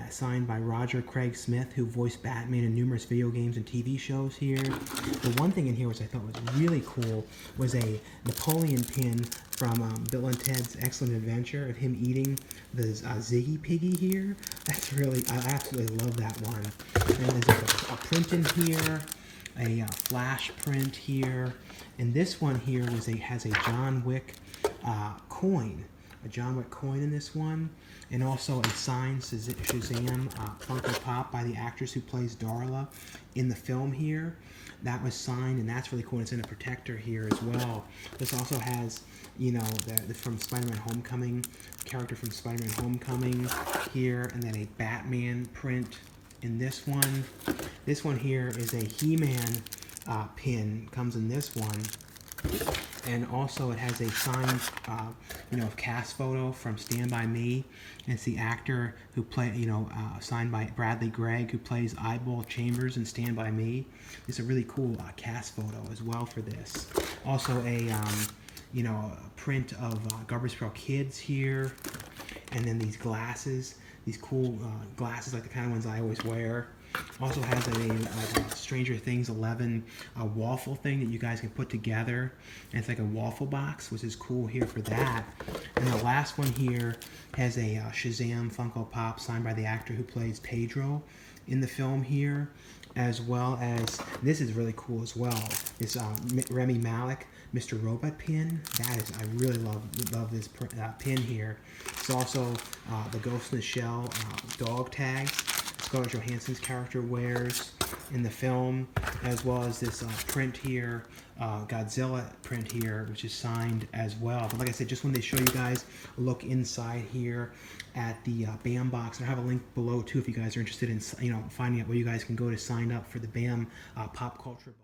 signed by Roger Craig Smith, who voiced Batman in numerous video games and TV shows here. The one thing in here which I thought was really cool was a Napoleon pin from Bill and Ted's Excellent Adventure of him eating the Ziggy Piggy here. That's really, I absolutely love that one. And there's a print in here, a flash print here, and this one here has a John Wick coin. A John Wick coin in this one, and also a signed Shazam Funko Pop by the actress who plays Darla in the film here. That was signed, and that's really cool. It's in a protector here as well. This also has, you know, the from Spider-Man Homecoming, character from Spider-Man Homecoming here, and then a Batman print in this one. This one here is a He-Man pin, comes in this one. And also it has a signed, cast photo from Stand By Me. And it's the actor who signed by Bradley Gregg, who plays Eyeball Chambers in Stand By Me. It's a really cool cast photo as well for this. Also a print of Garbage Pail Kids here. And then these glasses, these cool glasses like the kind of ones I always wear. Also has a Stranger Things 11 waffle thing that you guys can put together. And it's like a waffle box, which is cool here for that. And the last one here has a Shazam Funko Pop signed by the actor who plays Pedro in the film here. As well as, this is really cool as well, this Remy Malek Mr. Robot pin. That is, I really love this pin here. It's also the Ghost in the Shell dog tags Scarlett Johansson's character wears in the film, as well as this print here, Godzilla print here, which is signed as well. But like I said, just when they show you guys a look inside here at the BAM box, and I have a link below too if you guys are interested in finding out where you guys can go to sign up for the BAM pop culture box.